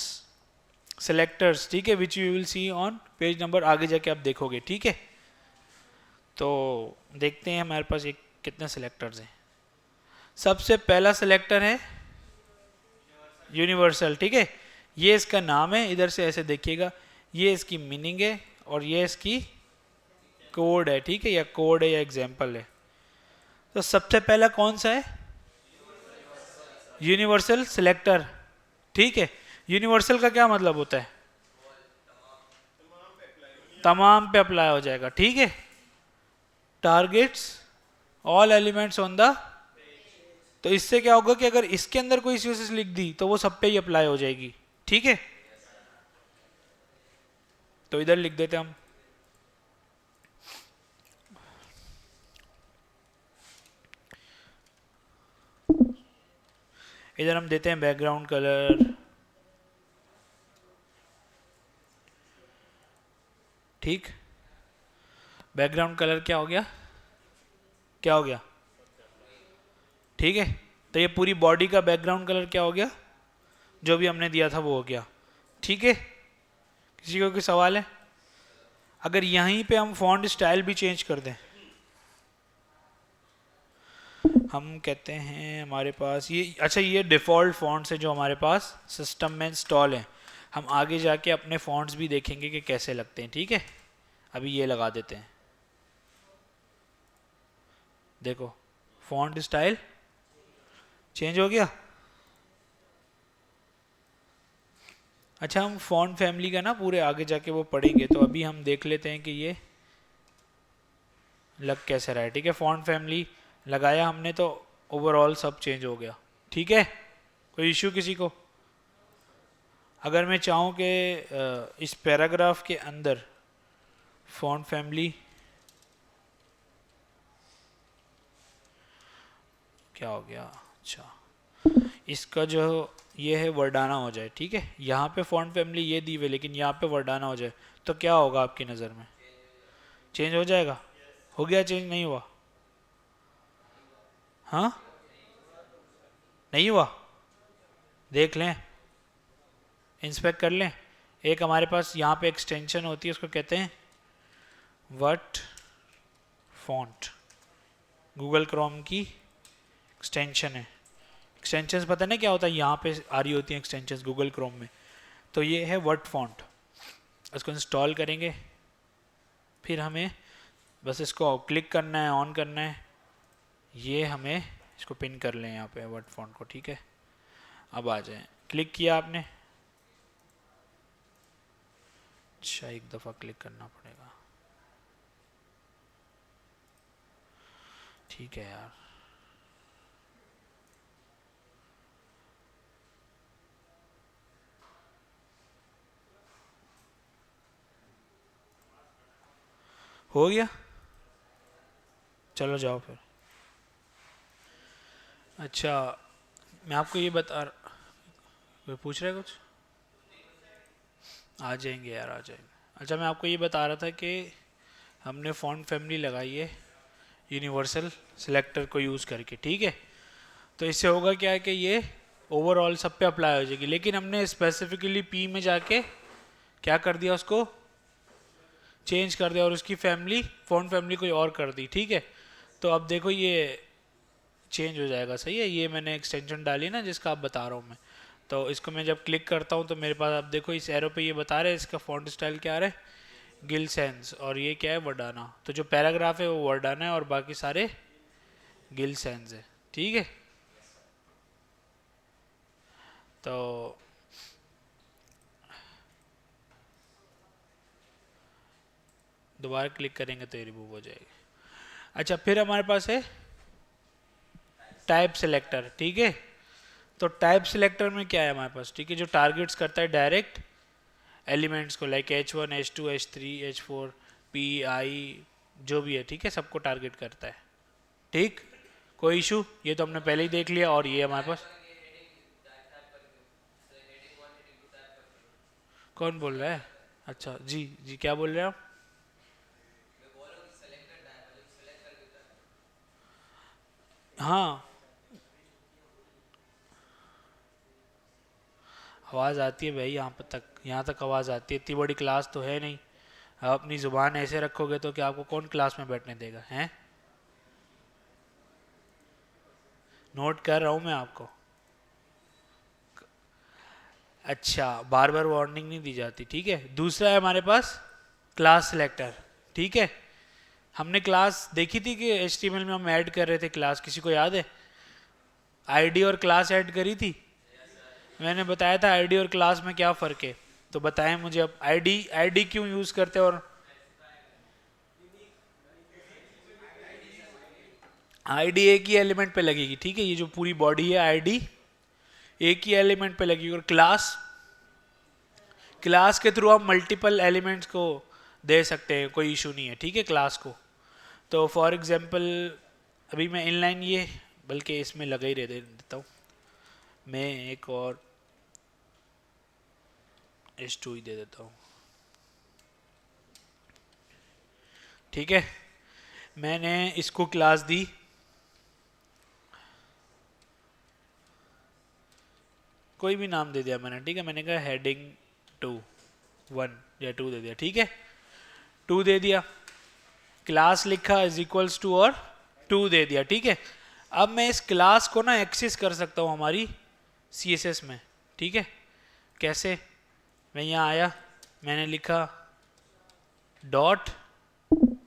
selectors, ठीक है, which you will see on page number, आगे जाके आप देखोगे, ठीक है. तो देखते हैं हमारे पास एक कितने सेलेक्टर्स हैं. सबसे पहला सेलेक्टर है यूनिवर्सल, ठीक है. ये इसका नाम है, इधर से ऐसे देखिएगा, ये इसकी मीनिंग है और ये इसकी कोड है, ठीक है, या कोड है या एग्जाम्पल है. तो सबसे पहला कौन सा है? यूनिवर्सल सिलेक्टर, ठीक है. यूनिवर्सल का क्या मतलब होता है? तमाम पे अप्लाई हो जाएगा, ठीक है. Targets all elements on the. तो इससे क्या होगा कि अगर इसके अंदर कोई CSS लिख दी तो वो सब पे ही अप्लाई हो जाएगी, ठीक है. तो इधर लिख देते हम इधर हम देते हैं बैकग्राउंड कलर, ठीक. बैकग्राउंड कलर क्या हो गया? क्या हो गया? ठीक है. तो ये पूरी बॉडी का बैकग्राउंड कलर क्या हो गया? जो भी हमने दिया था वो हो गया, ठीक है. किसी को कोई सवाल है? अगर यहीं पे हम फॉन्ट स्टाइल भी चेंज कर दें, हम कहते हैं हमारे पास ये, अच्छा, ये डिफ़ॉल्ट फॉन्ट्स है जो हमारे पास सिस्टम में इंस्टॉल है. हम आगे जाके अपने फॉन्ट्स भी देखेंगे कि कैसे लगते हैं, ठीक है. अभी ये लगा देते हैं, देखो फॉन्ट स्टाइल चेंज हो गया. अच्छा, हम फॉन्ट फैमिली का ना पूरे आगे जाके वो पढ़ेंगे, तो अभी हम देख लेते हैं कि ये लग कैसे रहा है, ठीक है. फॉन्ट फैमिली लगाया हमने तो ओवरऑल सब चेंज हो गया, ठीक है. कोई इश्यू किसी को? अगर मैं चाहूँ कि इस पैराग्राफ के अंदर फॉन्ट फैमिली क्या हो गया, अच्छा, इसका जो ये है वर्डाना हो जाए, ठीक है. यहाँ पे फॉन्ट फैमिली ये दी हुई, लेकिन यहाँ पे वर्डाना हो जाए तो क्या होगा आपकी नज़र में? चेंज हो जाएगा? हो गया चेंज? नहीं हुआ? हाँ, नहीं हुआ? देख लें, इंस्पेक्ट कर लें. एक हमारे पास यहाँ पे एक्सटेंशन होती है, उसको कहते हैं वर्ड फॉन्ट. गूगल क्रोम की एक्सटेंशन है. एक्सटेंशंस पता नहीं क्या होता है, यहाँ पे आ रही होती हैं एक्सटेंशंस गूगल क्रोम में. तो ये है वर्ड फॉन्ट, इसको इंस्टॉल करेंगे, फिर हमें बस इसको क्लिक करना है, ऑन करना है. ये हमें इसको पिन कर लें यहाँ पे वर्ड फॉन्ट को, ठीक है. अब आ जाए, क्लिक किया आपने, अच्छा एक दफ़ा क्लिक करना पड़ेगा, ठीक है यार. हो गया, चलो जाओ फिर. अच्छा, मैं आपको ये बता, कोई पूछ रहा है कुछ? आ जाएंगे यार, आ जाएंगे. अच्छा, मैं आपको ये बता रहा था कि हमने फॉन्ट फैमिली लगाई है यूनिवर्सल सिलेक्टर को यूज़ करके, ठीक है. तो इससे होगा क्या है कि ये ओवरऑल सब पे अप्लाई हो जाएगी, लेकिन हमने स्पेसिफिकली पी में जाके क्या कर दिया, उसको चेंज कर दिया और उसकी फैमिली फॉन्ट फैमिली कोई और कर दी, ठीक है. तो अब देखो ये चेंज हो जाएगा, सही है. ये मैंने एक्सटेंशन डाली ना जिसका आप बता रहा हूँ मैं, तो इसको मैं जब क्लिक करता हूँ तो मेरे पास आप देखो इस एरो पे ये बता रहे हैं इसका फॉन्ट स्टाइल क्या आ रहा है, गिल सेंस, और ये क्या है, वर्डाना. तो जो पैराग्राफ है वो वर्डाना है और बाकी सारे गिल सेंस है, ठीक है. तो दोबारा क्लिक करेंगे तो ये रिमूव हो जाएगी। अच्छा, फिर हमारे पास है टाइप सिलेक्टर, ठीक है। तो टाइप सिलेक्टर में क्या है हमारे पास, ठीक है, जो टारगेट्स करता है डायरेक्ट एलिमेंट्स को, like H1 H2 H3 H4 P I जो भी है, ठीक है, सबको टारगेट करता है। ठीक, कोई इशू? ये तो हमने पहले ही देख लिया। और ये हमारे पास कौन बोल रहा है? अच्छा जी जी, क्या बोल रहे हैं आप? हाँ, आवाज़ आती है भाई, यहाँ पर तक, यहाँ तक आवाज़ आती है। इतनी बड़ी क्लास तो है नहीं, आप अपनी ज़ुबान ऐसे रखोगे तो क्या आपको कौन क्लास में बैठने देगा? हैं, नोट कर रहा हूँ मैं आपको। अच्छा, बार बार वार्निंग नहीं दी जाती, ठीक है। दूसरा है हमारे पास क्लास सिलेक्टर, ठीक है। हमने क्लास देखी थी कि HTML में हम ऐड कर रहे थे क्लास, किसी को याद है? आईडी और क्लास ऐड करी थी। मैंने बताया था आईडी और क्लास में क्या फ़र्क है, तो बताएं मुझे। अब आईडी आईडी क्यों यूज़ करते हैं? और आईडी एक ही एलिमेंट पे लगेगी, ठीक है। ये जो पूरी बॉडी है आईडी एक ही एलिमेंट पे लगेगी। और क्लास, क्लास के थ्रू आप मल्टीपल एलिमेंट्स को दे सकते हैं, कोई इशू नहीं है, ठीक है, क्लास को। तो फॉर एग्जांपल अभी मैं इनलाइन ये, बल्कि इसमें लगा ही रह देता हूँ मैं, एक और H2 ही दे देता हूँ, ठीक है। मैंने इसको क्लास दी, कोई भी नाम दे दिया मैंने, ठीक है। मैंने कहा हेडिंग 2 1 या 2 दे दिया, ठीक है। 2 दे दिया, क्लास लिखा इज इक्वल्स टू और 2 दे दिया, ठीक है। अब मैं इस क्लास को ना एक्सेस कर सकता हूँ हमारी CSS में, ठीक है। कैसे? मैं यहाँ आया, मैंने लिखा डॉट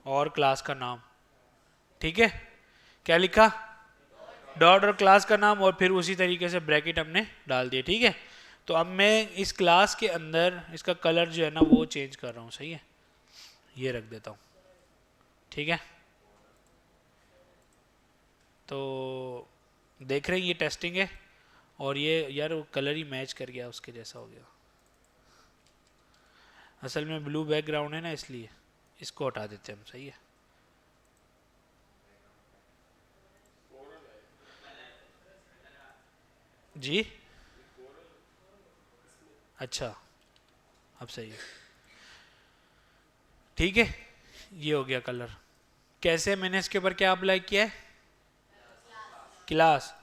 और क्लास का नाम, ठीक है। क्या लिखा? डॉट और क्लास का नाम, और फिर उसी तरीके से ब्रैकेट हमने डाल दिया, ठीक है। तो अब मैं इस क्लास के अंदर इसका कलर जो है ना वो चेंज कर रहा हूँ, सही है, ये रख देता हूँ, ठीक है। तो देख रहे हैं ये टेस्टिंग है, और ये यार वो कलर ही मैच कर गया, उसके जैसा हो गया। असल में ब्लू बैकग्राउंड है ना, इसलिए इसको हटा देते हैं हम, सही है। जी, अच्छा, अब सही है, ठीक है। ये हो गया कलर। कैसे? मैंने इसके ऊपर क्या अप्लाई किया है? क्लास।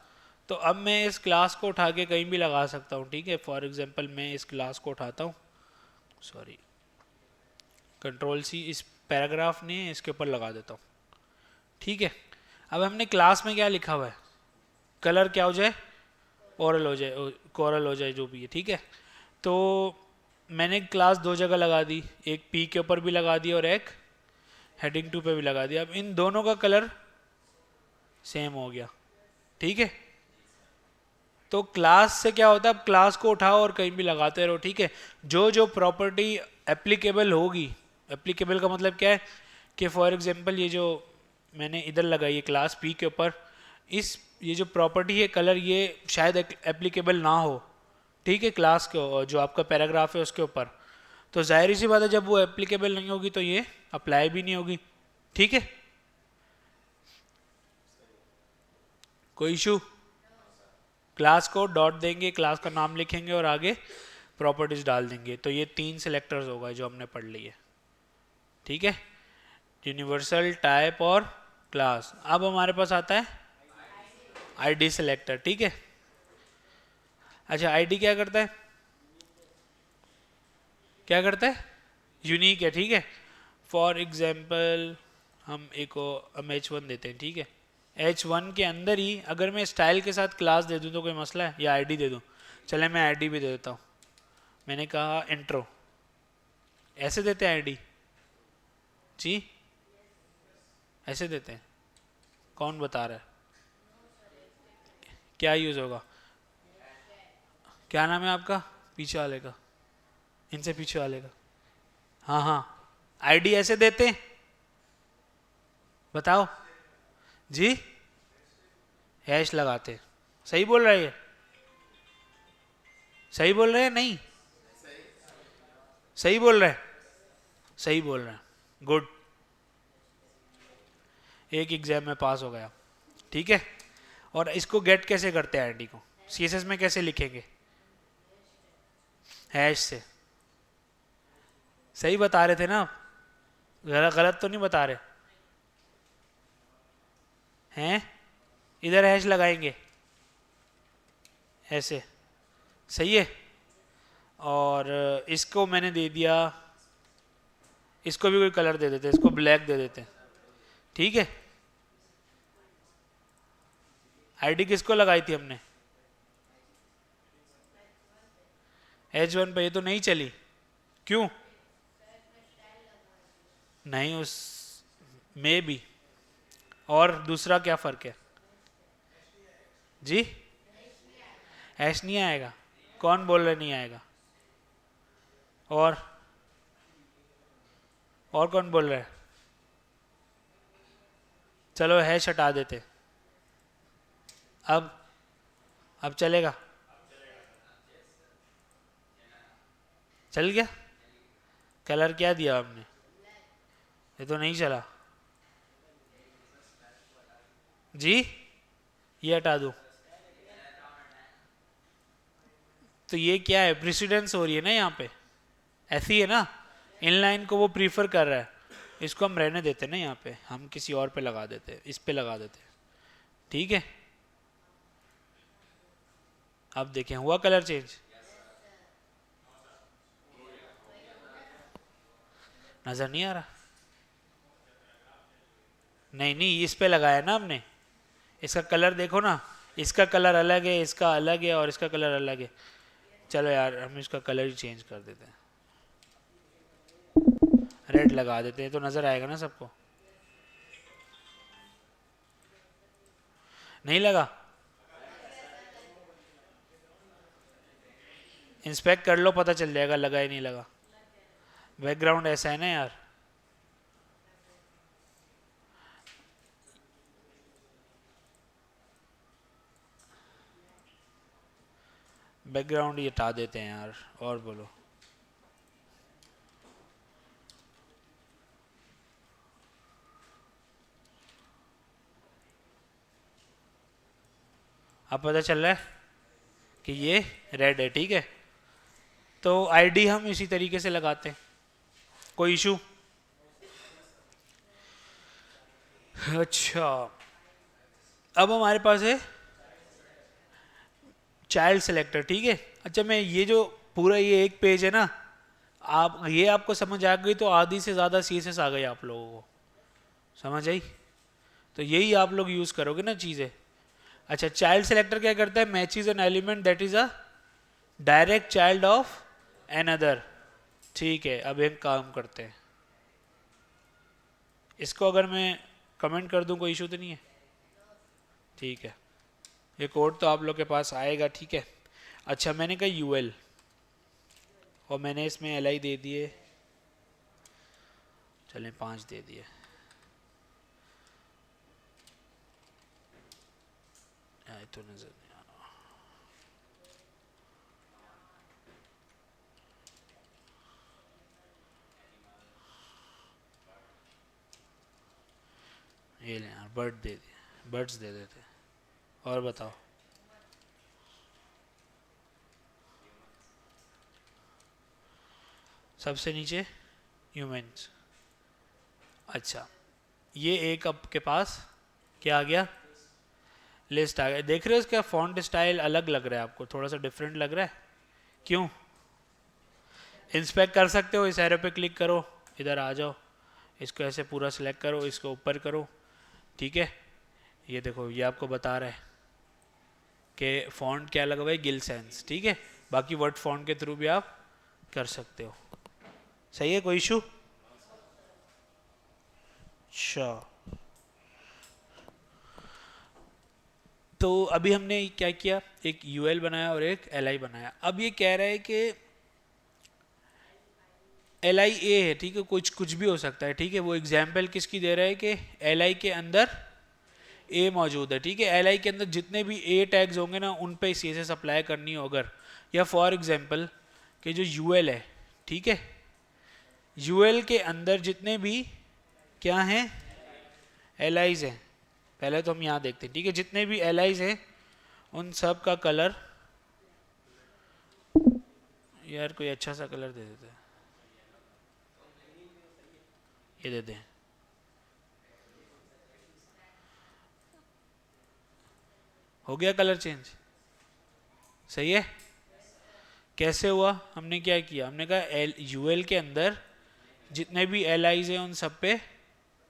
तो अब मैं इस क्लास को उठा के कहीं भी लगा सकता हूँ, ठीक है। फॉर एग्जांपल मैं इस क्लास को उठाता हूँ, सॉरी, कंट्रोल C, इस पैराग्राफ ने इसके ऊपर लगा देता हूँ, ठीक है। अब हमने क्लास में क्या लिखा हुआ है? कलर क्या हो जाए? ओरल हो जाए, कोरल हो जाए, जो भी है, ठीक है। तो मैंने क्लास दो जगह लगा दी, एक P के ऊपर भी लगा दी और एक हेडिंग 2 पे भी लगा दिया। अब इन दोनों का कलर सेम हो गया, ठीक है। तो क्लास से क्या होता है? अब क्लास को उठाओ और कहीं भी लगाते रहो, ठीक है। जो जो प्रॉपर्टी एप्लीकेबल होगी, एप्लीकेबल का मतलब क्या है कि फॉर एग्जांपल ये जो मैंने इधर लगाई है क्लास P के ऊपर, इस ये जो प्रॉपर्टी है कलर, ये शायद एप्लीकेबल ना हो, ठीक है, क्लास को जो आपका पैराग्राफ है उसके ऊपर। तो जाहिर सी बात है जब वो एप्लीकेबल नहीं होगी तो ये अप्लाई भी नहीं होगी, ठीक है। कोई इशू? क्लास को डॉट देंगे, क्लास का नाम लिखेंगे और आगे प्रॉपर्टीज डाल देंगे। तो ये 3 सिलेक्टर्स होगा जो हमने पढ़ लिए, ठीक है, यूनिवर्सल, टाइप और क्लास। अब हमारे पास आता है आईडी सिलेक्टर, ठीक है। अच्छा, आईडी क्या करता है? क्या करता है? यूनिक है, ठीक है। फॉर एग्जाम्पल हम H1 देते हैं, ठीक है। H1 के अंदर ही अगर मैं स्टाइल के साथ क्लास दे दूं तो कोई मसला है, या आईडी दे दूं? चले मैं आईडी भी दे देता हूं। मैंने कहा इंट्रो, ऐसे देते हैं आईडी? जी, ऐसे देते हैं? कौन बता रहा है? क्या यूज़ होगा? क्या नाम है आपका पीछे वाले का? इनसे पीछे वाले का? हाँ हाँ, आईडी ऐसे देते हैं, बताओ जी, हैश लगाते। सही बोल रहा है ये? सही बोल रहे हैं नहीं? सही बोल रहे हैं? सही बोल रहे हैं, गुड। एक एग्जाम में पास हो गया, ठीक है। और इसको गेट कैसे करते हैं आईडी को, सीएसएस में कैसे लिखेंगे? हैश से। सही बता रहे थे ना आप? गलत गलत तो नहीं बता रहे हैं? इधर हैश लगाएंगे ऐसे, सही है। और इसको मैंने दे दिया, इसको भी कोई कलर दे देते, इसको ब्लैक दे देते, ठीक है। आईडी किसको लगाई थी हमने? H1 पे, ये तो नहीं चली, क्यों? नहीं, उस में भी। और दूसरा क्या फर्क है जी? हैश नहीं आएगा? कौन बोल रहा नहीं आएगा? और कौन बोल रहा है? चलो हैश हटा देते। अब चलेगा? चल गया? कलर क्या दिया हमने? ये तो नहीं चला जी, ये हटा दो। तो ये क्या है, प्रेसिडेंस हो रही है ना यहाँ पे, ऐसी है ना। इनलाइन को वो प्रीफर कर रहा है, इसको हम रहने देते ना, यहाँ पे हम किसी और पे लगा देते, इस पे लगा देते, ठीक है। अब देखें, हुआ कलर चेंज? नजर नहीं आ रहा? नहीं नहीं, इस पे लगाया ना हमने, इसका कलर देखो ना, इसका कलर अलग है, इसका अलग है, और इसका कलर अलग है। चलो यार, हम इसका कलर ही चेंज कर देते हैं, रेड लगा देते हैं, तो नजर आएगा ना सबको। नहीं लगा? इंस्पेक्ट कर लो, पता चल जाएगा लगा ही नहीं लगा। बैकग्राउंड ऐसा है ना यार। बैकग्राउंड ये हटा देते हैं यार, और बोलो। अब पता चल रहा है कि ये रेड है, ठीक है। तो आईडी हम इसी तरीके से लगाते हैं, कोई इशू? अच्छा, अब हमारे पास है चाइल्ड सेलेक्टर, ठीक है। अच्छा, मैं ये जो पूरा ये एक पेज है ना, आप ये आपको समझ आ गई तो आधी से ज़्यादा सीएसएस आ गई आप लोगों को, समझ आई? तो यही आप लोग यूज़ करोगे ना चीज़ें। अच्छा, चाइल्ड सेलेक्टर क्या करता है? Matches an element that is a direct child of an other, ठीक है। अब एक काम करते हैं, इसको अगर मैं कमेंट कर दूं कोई इशू तो नहीं है? ठीक है, ये कोड तो आप लोग के पास आएगा, ठीक है। अच्छा, मैंने कहा यूएल, और मैंने इसमें एल दे दिए, चलें 5 दे दिए। तो नजर नहीं आ रहा, ये ले यार, बर्ड दे दिए, बर्ड्स दे देते। और बताओ, सबसे नीचे ह्यूमंस। अच्छा, ये एक आपके पास क्या आ गया? लिस्ट आ गया। देख रहे हो इसका फॉन्ट स्टाइल अलग लग रहा है आपको, थोड़ा सा डिफरेंट लग रहा है, क्यों? इंस्पेक्ट कर सकते हो, इस एरो पे क्लिक करो, इधर आ जाओ, इसको ऐसे पूरा सिलेक्ट करो, इसको ऊपर करो, ठीक है। ये देखो, ये आपको बता रहा है कि फॉन्ट क्या लगा हुआ है, गिल सेंस, ठीक है। बाकी वर्ड फॉन्ट के थ्रू भी आप कर सकते हो, सही है, कोई इशू? अच्छा, तो अभी हमने क्या किया, एक यूएल बनाया और एक एलआई बनाया। अब ये कह रहा है कि एल आई ए है, ठीक है, कुछ कुछ भी हो सकता है, ठीक है। वो एग्जाम्पल किसकी दे रहा है कि एल आई के अंदर ए मौजूद है, ठीक है। एल आई के अंदर जितने भी ए टैग्स होंगे ना उन पे सी एस एस अप्लाई करनी हो अगर, या फॉर एग्जाम्पल कि जो यू एल है, ठीक है, यू एल के अंदर जितने भी क्या हैं एल आईज हैं, पहले तो हम यहाँ देखते हैं, ठीक है, जितने भी एल आईज हैं उन सब का कलर, यार कोई अच्छा सा कलर दे देते हैं, ये देते हैं, हो गया कलर चेंज, सही है। कैसे हुआ, हमने क्या किया, हमने कहा एल यू एल के अंदर जितने भी एल आईज हैं उन सब पे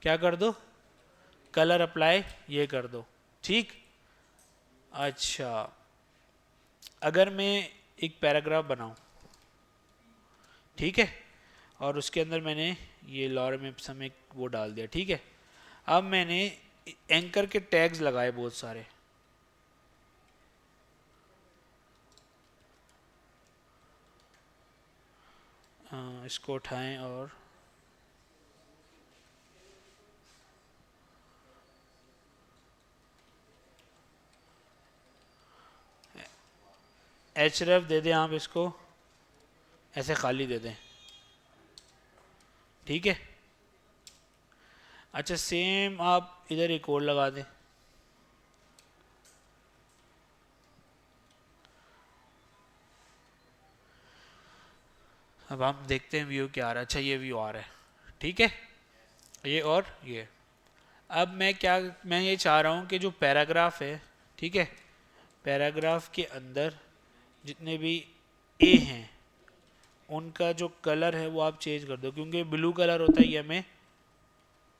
क्या कर दो, कलर अप्लाई ये कर दो, ठीक। अच्छा, अगर मैं एक पैराग्राफ बनाऊं, ठीक है, और उसके अंदर मैंने ये लॉरम इप्सम एक वो डाल दिया, ठीक है। अब मैंने एंकर के टैग्स लगाए बहुत सारे, इसको उठाएं और एच रेफ दे दें आप इसको, ऐसे खाली दे दें, ठीक है। अच्छा सेम आप इधर एक और लगा दें, अब हम देखते हैं व्यू क्या आ रहा है। अच्छा ये व्यू आ रहा है, ठीक है, ये और ये। अब मैं ये चाह रहा हूँ कि जो पैराग्राफ है, ठीक है, पैराग्राफ के अंदर जितने भी ए हैं उनका जो कलर है वो आप चेंज कर दो, क्योंकि ब्लू कलर होता है ये हमें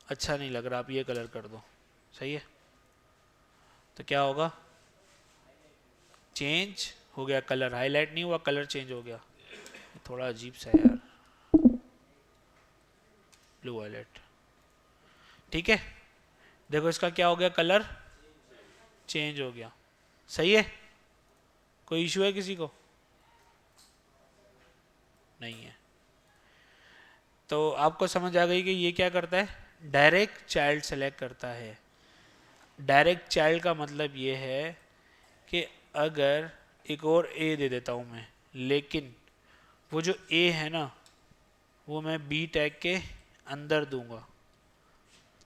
अच्छा नहीं लग रहा, आप ये कलर कर दो, सही है। तो क्या होगा, चेंज हो गया कलर, हाईलाइट नहीं हुआ, कलर चेंज हो गया, थोड़ा अजीब सा है यार, ब्लू वायलेट, ठीक है। देखो इसका क्या हो गया, कलर चेंज हो गया, सही है। कोई इशू है किसी को, नहीं है। तो आपको समझ आ गई कि ये क्या करता है, डायरेक्ट चाइल्ड सेलेक्ट करता है। डायरेक्ट चाइल्ड का मतलब ये है कि अगर एक और ए दे देता हूँ मैं, लेकिन वो जो ए है ना वो मैं बी टैग के अंदर दूंगा,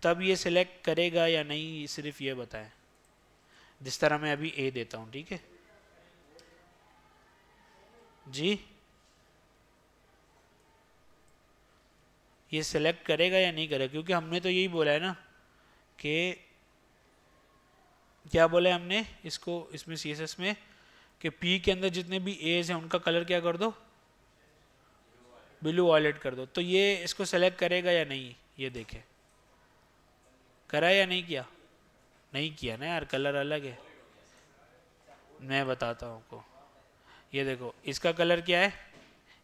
तब ये सिलेक्ट करेगा या नहीं, सिर्फ ये बताएं। जिस तरह मैं अभी ए देता हूँ, ठीक है जी, ये सिलेक्ट करेगा या नहीं करेगा, क्योंकि हमने तो यही बोला है ना कि क्या बोला है हमने इसको, इसमें सी एस एस में कि पी के अंदर जितने भी एज हैं उनका कलर क्या कर दो, ब्लू वॉयलेट कर दो। तो ये इसको सेलेक्ट करेगा या नहीं, ये देखें, करा या नहीं किया, नहीं किया ना यार, कलर अलग है, मैं बताता हूँ आपको। ये देखो इसका कलर क्या है,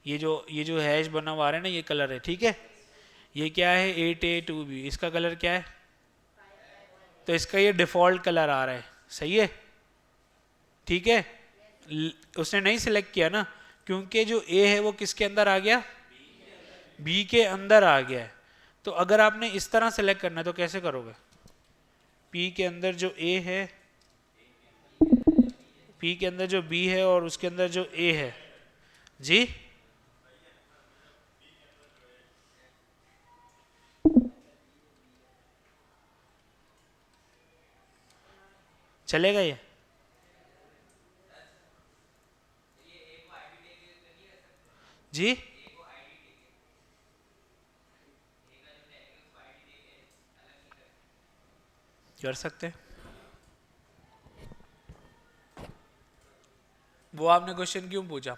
ये जो हैश बना हुआ आ रहा है ना, ये कलर है, ठीक है। ये क्या है 8A2B, इसका कलर क्या है, तो इसका ये डिफ़ॉल्ट कलर आ रहा है, सही है, ठीक है। उसने नहीं सिलेक्ट किया ना, क्योंकि जो ए है वो किसके अंदर आ गया, बी के अंदर आ गया है। तो अगर आपने इस तरह सेलेक्ट करना है तो कैसे करोगे, पी के अंदर जो ए है, पी के अंदर जो बी है और उसके अंदर जो ए है, जी चलेगा ये, जी कर सकते हैं। वो आपने क्वेश्चन क्यों पूछा,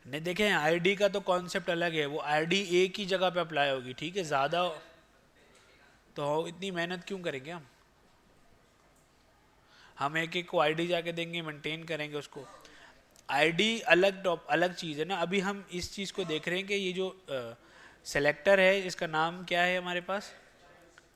नहीं देखें आईडी का तो कॉन्सेप्ट अलग है, वो आईडी एक ही जगह पे अप्लाई होगी, ठीक है, ज़्यादा तो इतनी मेहनत क्यों करेंगे हम एक एक को आईडी जाके देंगे, मेंटेन करेंगे उसको। आईडी अलग अलग चीज़ है ना। अभी हम इस चीज़ को देख रहे हैं कि ये जो सेलेक्टर है इसका नाम क्या है हमारे पास,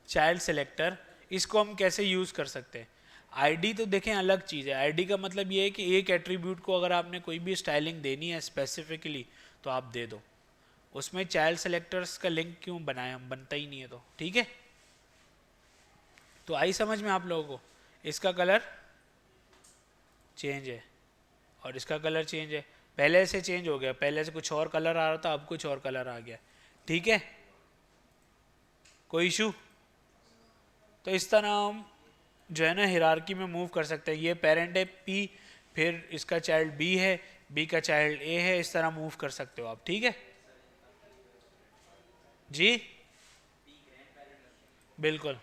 चाइल्ड सेलेक्टर, इसको हम कैसे यूज़ कर सकते हैं। आईडी तो देखें अलग चीज़ है। आईडी का मतलब ये है कि एक एट्रीब्यूट को अगर आपने कोई भी स्टाइलिंग देनी है स्पेसिफिकली तो आप दे दो, उसमें चाइल्ड सेलेक्टर्स का लिंक क्यों बनाए हम, बनता ही नहीं है तो ठीक है। तो आई समझ में आप लोगों को, इसका कलर चेंज है और इसका कलर चेंज है, पहले से चेंज हो गया, पहले से कुछ और कलर आ रहा था अब कुछ और कलर आ गया, ठीक है, कोई इशू। तो इस तरह हम जो है ना हिरार्की में मूव कर सकते हैं। ये पेरेंट है पी, फिर इसका चाइल्ड बी है, बी का चाइल्ड ए है, इस तरह मूव कर सकते हो आप, ठीक है जी, बिल्कुल।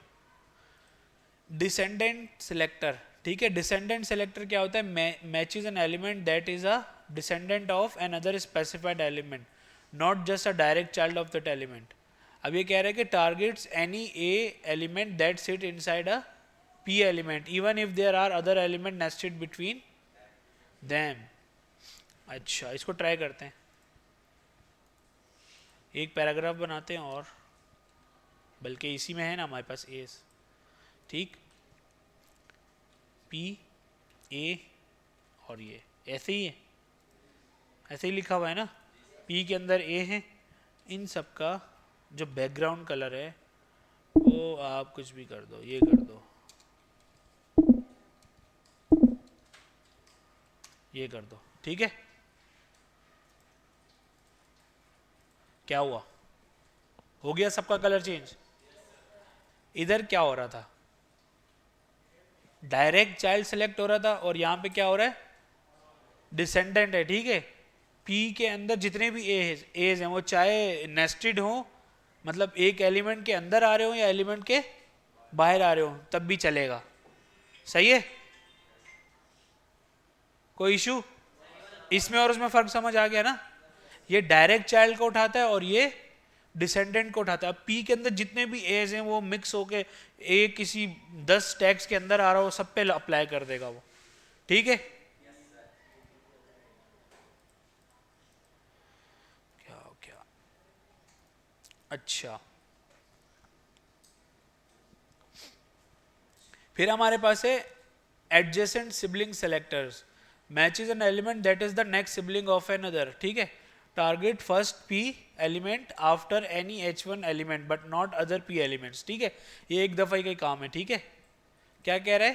डिसेंडेंट सिलेक्टर, ठीक है, डिसेंडेंट सिलेक्टर क्या होता है, matches an element that is a descendant of an other specified element, not just a direct child of that element. अब ये कह रहा है कि targets any A element that sit inside a P element even if there are other element nested between them. अच्छा, इसको try करते हैं, एक पैराग्राफ बनाते हैं और, बल्कि इसी में है ना हमारे पास ए, ठीक, पी ए और ये ऐसे ही है, ऐसे ही लिखा हुआ है ना, पी के अंदर ए है, इन सब का जो बैकग्राउंड कलर है वो आप कुछ भी कर दो, ये कर दो, ये कर दो, ठीक है। क्या हुआ, हो गया सबका कलर चेंज। इधर क्या हो रहा था, डायरेक्ट चाइल्ड सेलेक्ट हो रहा था और यहाँ पे क्या हो रहा है, डिसेंडेंट है, ठीक है। पी के अंदर जितने भी एज हैं वो चाहे नेस्टेड हो, मतलब एक एलिमेंट के अंदर आ रहे हो या एलिमेंट के बाहर आ रहे हो तब भी चलेगा, सही है, कोई इशू। इसमें और उसमें फर्क समझ आ गया ना, ये डायरेक्ट चाइल्ड को उठाता है और ये डिसेंडेंट को उठाता है। अब पी के अंदर जितने भी एज हैं वो मिक्स होके एक किसी 10 टैग्स के अंदर आ रहा हो सब पे अप्लाई कर देगा वो, ठीक है। क्या क्या, अच्छा, फिर हमारे पास है adjacent sibling selectors, matches an element that is the next sibling of an other, ठीक है। Target first P element after any H1 element but not other P elements, ठीक है, ये एक दफा ही का काम है, ठीक है। क्या कह रहा है,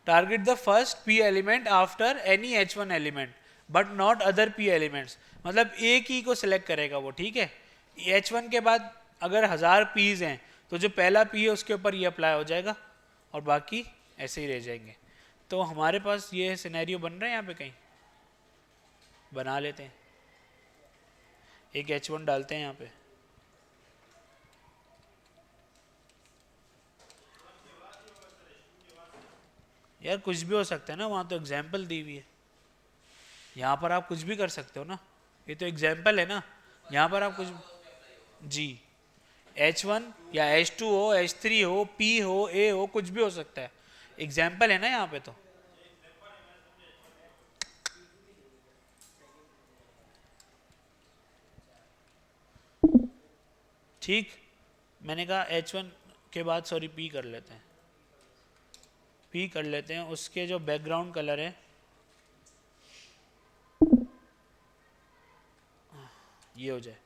target the first P element after any H1 element but not other P elements, मतलब एक ही को सिलेक्ट करेगा वो, ठीक है। H1 के बाद अगर 1000 पीज हैं तो जो पहला पी है उसके ऊपर ये अप्लाई हो जाएगा और बाकी ऐसे ही रह जाएंगे। तो हमारे पास ये सिनेरियो बन रहा है, यहाँ पे कहीं बना लेते हैं, एक H1 डालते हैं यहाँ पे, यार कुछ भी हो सकता है ना, वहाँ तो एग्जाम्पल दी हुई है, यहाँ पर आप कुछ भी कर सकते हो ना, ये तो एग्जाम्पल है ना, यहाँ पर आप कुछ, जी, H1 या H2 हो, H3 हो, P हो, A हो, कुछ भी हो सकता है, एग्जाम्पल है ना यहाँ पे तो। ठीक, मैंने कहा H1 के बाद सॉरी P कर लेते हैं, P कर लेते हैं, उसके जो बैकग्राउंड कलर है ये हो जाए,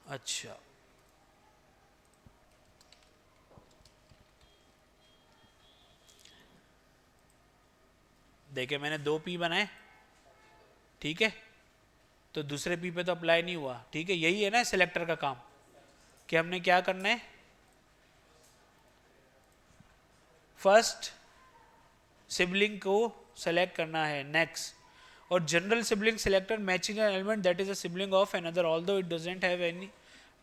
अच्छा, देखे मैंने 2 P बनाए, ठीक है, तो दूसरे P पे तो अप्लाई नहीं हुआ, ठीक है। यही है ना सिलेक्टर का काम, कि हमने क्या करना है, फर्स्ट सिबलिंग को सेलेक्ट करना है नेक्स्ट, और general sibling selector matching N element that is a sibling of another although it doesn't have any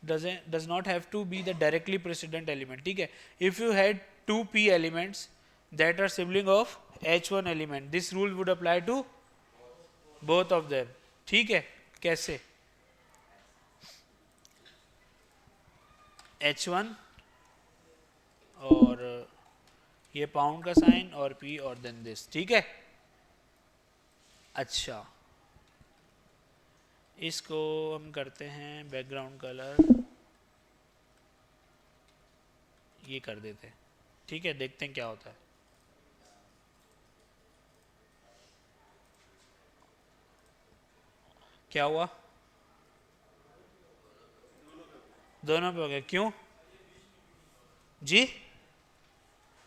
does not have to be the directly precedent element, ठीक है। if you had 2 P elements that are sibling of H1 element this rule would apply to both of them, ठीक है। कैसे, H1 और ये pound का sign और P और देन दिस, ठीक है। अच्छा, इसको हम करते हैं बैकग्राउंड कलर ये कर देते हैं, ठीक है, देखते हैं क्या होता है। क्या हुआ? दोनों पे हो गया, क्यों जी?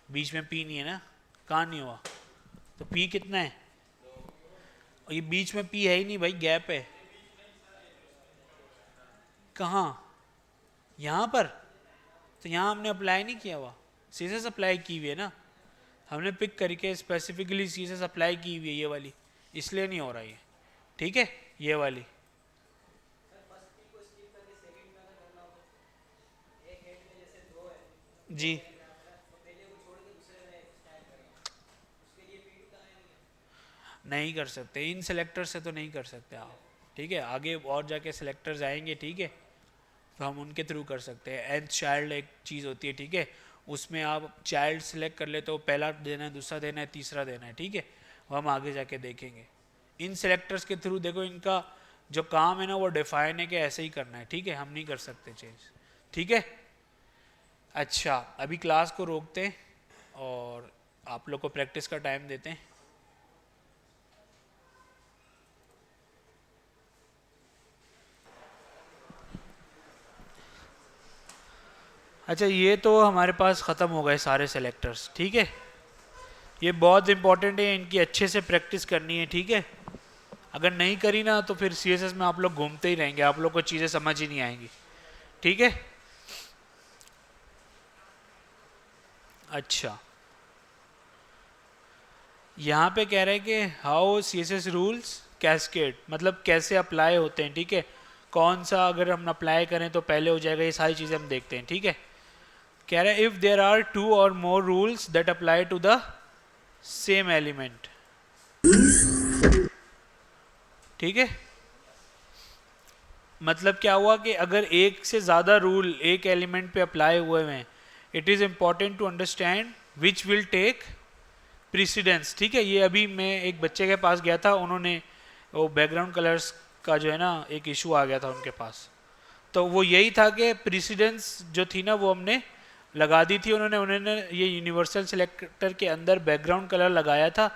बीच में पी नहीं है ना, कहाँ नहीं हुआ? तो पी कितना है? और ये बीच में पी है ही नहीं भाई, गैप है। कहाँ? यहाँ पर? तो यहाँ हमने अप्लाई नहीं किया हुआ, सीधे अप्लाई की हुई है ना, हमने पिक करके स्पेसिफिकली सीधे अप्लाई की हुई है ये वाली, इसलिए नहीं हो रहा ये। ठीक है, ये वाली। जी नहीं कर सकते, इन सेलेक्टर से तो नहीं कर सकते आप। ठीक है, आगे और जाके सेलेक्टर्स आएंगे, ठीक है, तो हम उनके थ्रू कर सकते हैं। एंड चाइल्ड एक चीज़ होती है, ठीक है, उसमें आप चाइल्ड सेलेक्ट कर ले तो पहला देना है, दूसरा देना है, तीसरा देना है, ठीक है, वो हम आगे जाके देखेंगे। इन सेलेक्टर्स के थ्रू देखो, इनका जो काम है ना वो डिफाइन है कि ऐसे ही करना है, ठीक है, हम नहीं कर सकते चेंज। ठीक है, अच्छा अभी क्लास को रोकते हैं और आप लोग को प्रैक्टिस का टाइम देते हैं। अच्छा, ये तो हमारे पास ख़त्म हो गए सारे सेलेक्टर्स, ठीक है, ये बहुत इंपॉर्टेंट है, इनकी अच्छे से प्रैक्टिस करनी है, ठीक है। अगर नहीं करी ना तो फिर सीएसएस में आप लोग घूमते ही रहेंगे, आप लोग को चीज़ें समझ ही नहीं आएंगी, ठीक है। अच्छा, यहाँ पे कह रहे हैं कि हाउ सीएसएस रूल्स कैस्केड, मतलब कैसे अप्लाई होते हैं, ठीक है, कौन सा अगर हम अप्लाई करें तो पहले हो जाएगा, ये सारी चीज़ें हम देखते हैं, ठीक है। कह रहे हैं इफ़ देयर आर 2 और more rules that apply to the same element, ठीक है, मतलब क्या हुआ कि अगर एक से ज़्यादा रूल एक एलिमेंट पे अप्लाई हुए हैं, it is important to understand which will take precedence, ठीक है। ये अभी मैं एक बच्चे के पास गया था, उन्होंने वो बैकग्राउंड कलर्स का जो है ना एक इशू आ गया था उनके पास, तो वो यही था कि प्रीसिडेंस जो थी ना वो हमने लगा दी थी, उन्होंने उन्होंने ये यूनिवर्सल सिलेक्टर के अंदर बैकग्राउंड कलर लगाया था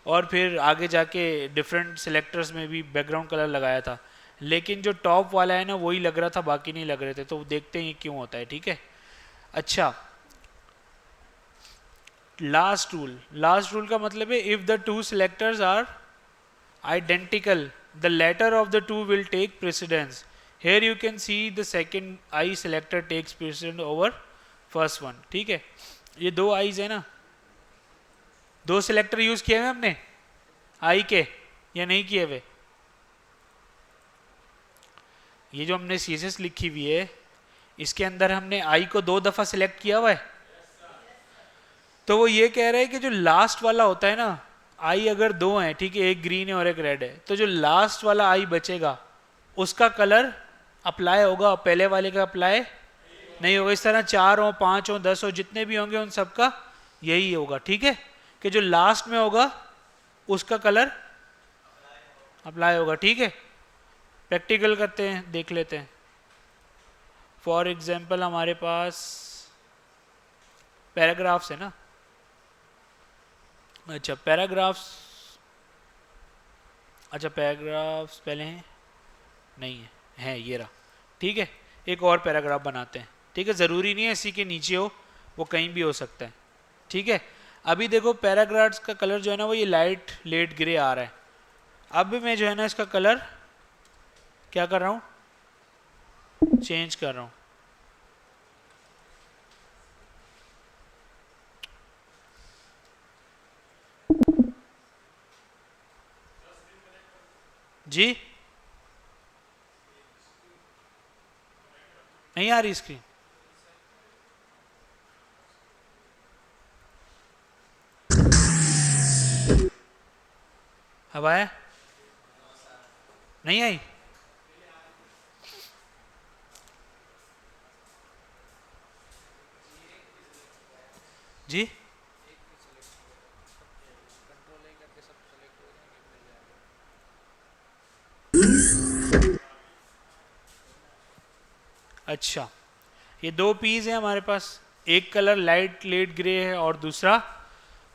और फिर आगे जाके डिफरेंट सिलेक्टर्स में भी बैकग्राउंड कलर लगाया था, लेकिन जो टॉप वाला है ना वही लग रहा था, बाकी नहीं लग रहे थे, तो देखते हैं ये क्यों होता है, ठीक है। अच्छा, लास्ट रूल का मतलब है if the two selectors are identical the latter of the two will take precedence. Here you can see the second I selector takes precedence over first one, ठीक है। ये दो आईज है ना, दो सिलेक्टर यूज किए हुए हमने आई के या नहीं किए हुए? ये जो हमने सीएसएस लिखी हुई है इसके अंदर हमने आई को 2 दफा सिलेक्ट किया हुआ है, तो वो ये कह रहा है कि जो लास्ट वाला होता है ना, आई अगर 2 हैं, ठीक है, एक ग्रीन है और एक रेड है, तो जो लास्ट वाला आई बचेगा उसका कलर अप्लाई होगा, पहले वाले का अप्लाई नहीं होगा। इस तरह 4 हो, 5 हो, 10 हो, जितने भी होंगे उन सबका यही होगा, ठीक है, कि जो लास्ट में होगा उसका कलर अप्लाई होगा, ठीक है। प्रैक्टिकल करते हैं, देख लेते हैं। फॉर एग्जाम्पल हमारे पास पैराग्राफ्स है ना, अच्छा पैराग्राफ्स, अच्छा पैराग्राफ्स पहले हैं, नहीं है ये रहा, ठीक है, एक और पैराग्राफ बनाते हैं, ठीक है, ज़रूरी नहीं है इसी के नीचे हो, वो कहीं भी हो सकता है, ठीक है। अभी देखो पैराग्राफ्स का कलर जो है ना वो ये लाइट लेट ग्रे आ रहा है, अब मैं जो है ना इसका कलर क्या कर रहा हूँ, चेंज कर रहा हूँ, जी नहीं आ रही स्क्रीन, अब आया, नहीं आई, जी अच्छा, ये 2 पीस हैं हमारे पास, एक कलर लाइट लेट ग्रे है और दूसरा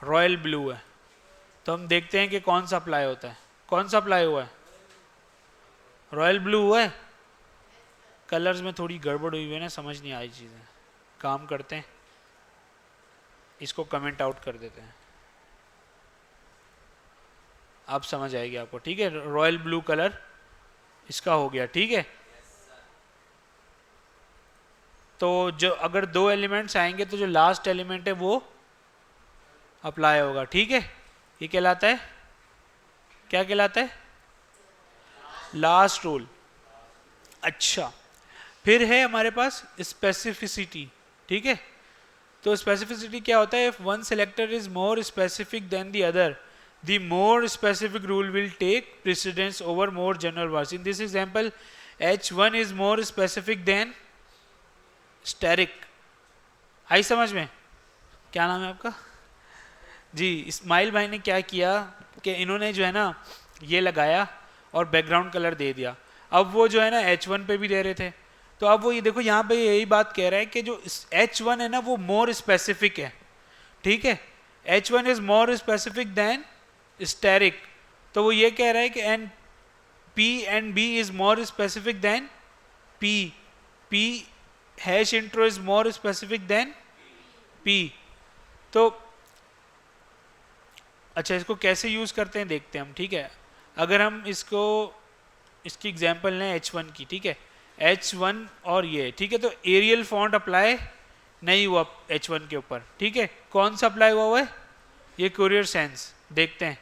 रॉयल ब्लू है, तो हम देखते हैं कि कौन सा अप्लाई होता है। कौन सा अप्लाई हुआ है? रॉयल ब्लू हुआ है। कलर्स में थोड़ी गड़बड़ हुई है ना, समझ नहीं आई चीज़ें। काम करते हैं, इसको कमेंट आउट कर देते हैं, आप समझ आएगी आपको। ठीक है, रॉयल ब्लू कलर इसका हो गया। ठीक है, तो जो अगर दो एलिमेंट्स आएंगे तो जो लास्ट एलिमेंट है वो अप्लाई होगा। ठीक है, ये कहलाता है, क्या कहलाता है? Last rule. अच्छा, फिर है हमारे पास स्पेसिफिसिटी। ठीक है, तो स्पेसिफिसिटी क्या होता है? If one selector is more specific than the other, the more specific rule will take precedence over more general ones. In this example, H1 is more specific than steric. आई समझ में? क्या नाम है आपका जी? इस्माइल भाई ने क्या किया कि इन्होंने जो है ना ये लगाया और बैकग्राउंड कलर दे दिया। अब वो जो है ना H1 पे भी दे रहे थे, तो अब वो ये देखो यहाँ पे यही बात कह रहा है कि जो H1 है ना वो मोर स्पेसिफिक है। ठीक है, H1 is more specific than asterisk, तो वो ये कह रहा है कि and P and B is more specific than P, P hash intro is more specific than P। तो अच्छा, इसको कैसे यूज करते हैं देखते हैं हम। ठीक है, अगर हम इसको इसकी एग्जांपल लें H1 की। ठीक है, H1 और ये, ठीक है, तो एरियल फॉन्ट अप्लाई नहीं हुआ H1 के ऊपर। ठीक है, कौन सा अप्लाई हुआ है? ये कुरियर सेंस। देखते हैं,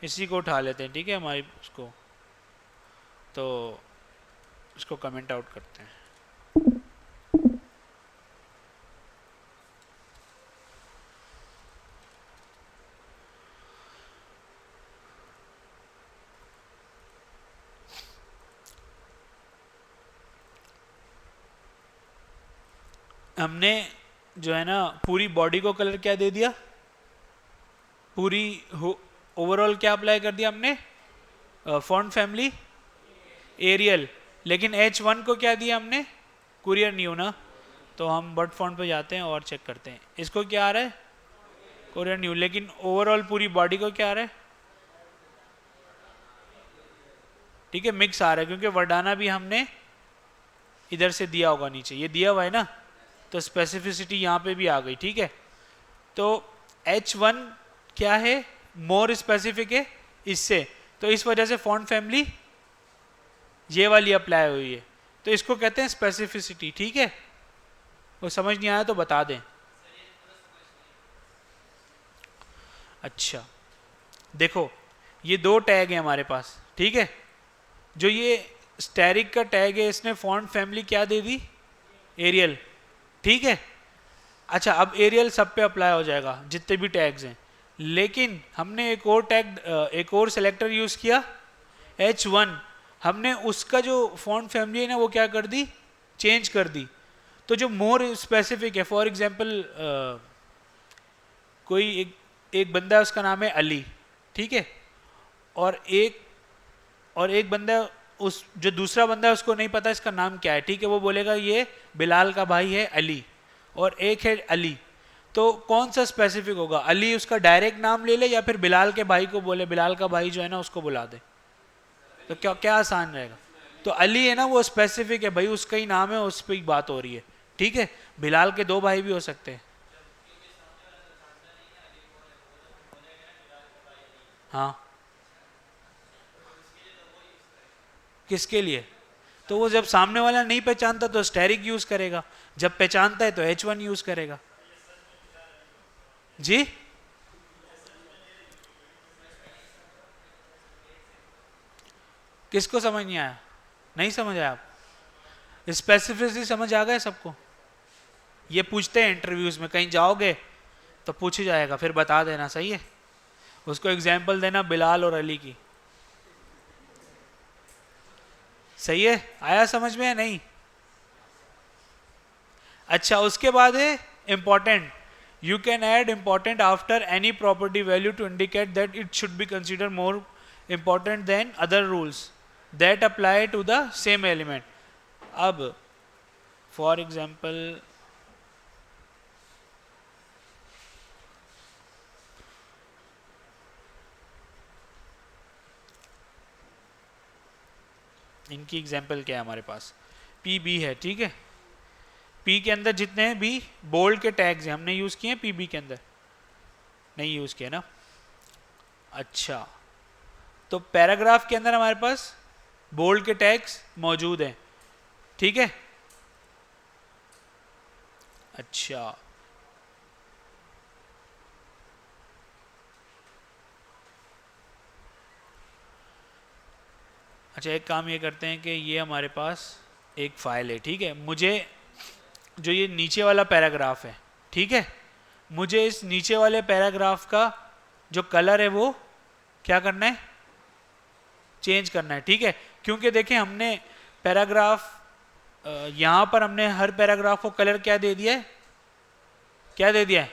इसी को उठा लेते हैं। ठीक है, हमारी उसको, तो इसको कमेंट आउट करते हैं। हमने जो है ना पूरी बॉडी को कलर क्या दे दिया? पूरी ओवरऑल क्या अप्लाई कर दिया हमने? Font family Arial. लेकिन H1 को क्या दिया हमने? कुरियर न्यू ना। तो हम बर्ड फॉन्ट पे जाते हैं और चेक करते हैं, इसको क्या आ रहा है? Courier new. लेकिन ओवरऑल पूरी बॉडी को क्या आ रहा है? ठीक है, मिक्स आ रहा है, क्योंकि वर्डाना भी हमने इधर से दिया होगा, नीचे ये दिया हुआ है ना, तो स्पेसिफिसिटी यहाँ पे भी आ गई। ठीक है, तो H1 क्या है? मोर स्पेसिफिक है इससे, तो इस वजह से फॉन्ट फैमिली ये वाली अप्लाई हुई है, तो इसको कहते हैं स्पेसिफिसिटी। ठीक है, वो समझ नहीं आया तो बता दें। अच्छा देखो, ये दो टैग हैं हमारे पास। ठीक है, जो ये स्टेरिक का टैग है इसने फॉन्ट फैमिली क्या दे दी? एरियल। ठीक है, अच्छा अब एरियल सब पे अप्लाई हो जाएगा जितने भी टैग्स हैं, लेकिन हमने एक और टैग, एक और सेलेक्टर यूज किया H1, हमने उसका जो फॉन्ट फैमिली है ना वो क्या कर दी? चेंज कर दी। तो जो मोर स्पेसिफिक है, फॉर एग्जांपल कोई एक बंदा है उसका नाम है अली। ठीक है, और एक बंदा, उस जो दूसरा बंदा है उसको नहीं पता इसका नाम क्या है। ठीक है, वो बोलेगा ये बिलाल का भाई है अली, और एक है अली, तो कौन सा स्पेसिफिक होगा? अली उसका डायरेक्ट नाम ले ले या फिर बिलाल के भाई को बोले, बिलाल का भाई जो है ना उसको बुला दे, तो क्या क्या आसान रहेगा? तो अली है ना वो स्पेसिफिक है भाई, उसका ही नाम है, उस पर ही बात हो रही है। ठीक है, बिलाल के दो भाई भी हो सकते हैं। हाँ, किसके लिए? तो वो जब सामने वाला नहीं पहचानता तो स्टेरिक यूज करेगा, जब पहचानता है तो H1 यूज करेगा। जी किसको समझ नहीं आया? नहीं समझ आया आप? स्पेसिफिसिटी समझ आ गया सबको? ये पूछते हैं इंटरव्यूज में, कहीं जाओगे तो पूछ ही जाएगा, फिर बता देना। सही है, उसको एग्जाम्पल देना बिलाल और अली की। सही है, आया समझ में? नहीं? अच्छा, उसके बाद है important. You can add important after any property value to indicate that it should be consider more important than other rules that apply to the same element. अब फॉर एग्जाम्पल इनकी एग्जाम्पल क्या है हमारे पास, पी बी है, ठीक है। P के अंदर जितने भी बोल्ड के टैग्स हैं हमने यूज़ किए हैं, पी बी के अंदर नहीं यूज़ किए ना। अच्छा, तो पैराग्राफ के अंदर हमारे पास बोल्ड के टैग्स मौजूद हैं, ठीक है। अच्छा, अच्छा एक काम ये करते हैं कि ये हमारे पास एक फाइल है, ठीक है। मुझे जो ये नीचे वाला पैराग्राफ है, ठीक है, मुझे इस नीचे वाले पैराग्राफ का जो कलर है वो क्या करना है, चेंज करना है, ठीक है। क्योंकि देखें हमने पैराग्राफ यहाँ पर हमने हर पैराग्राफ को कलर क्या दे दिया है, क्या दे दिया है,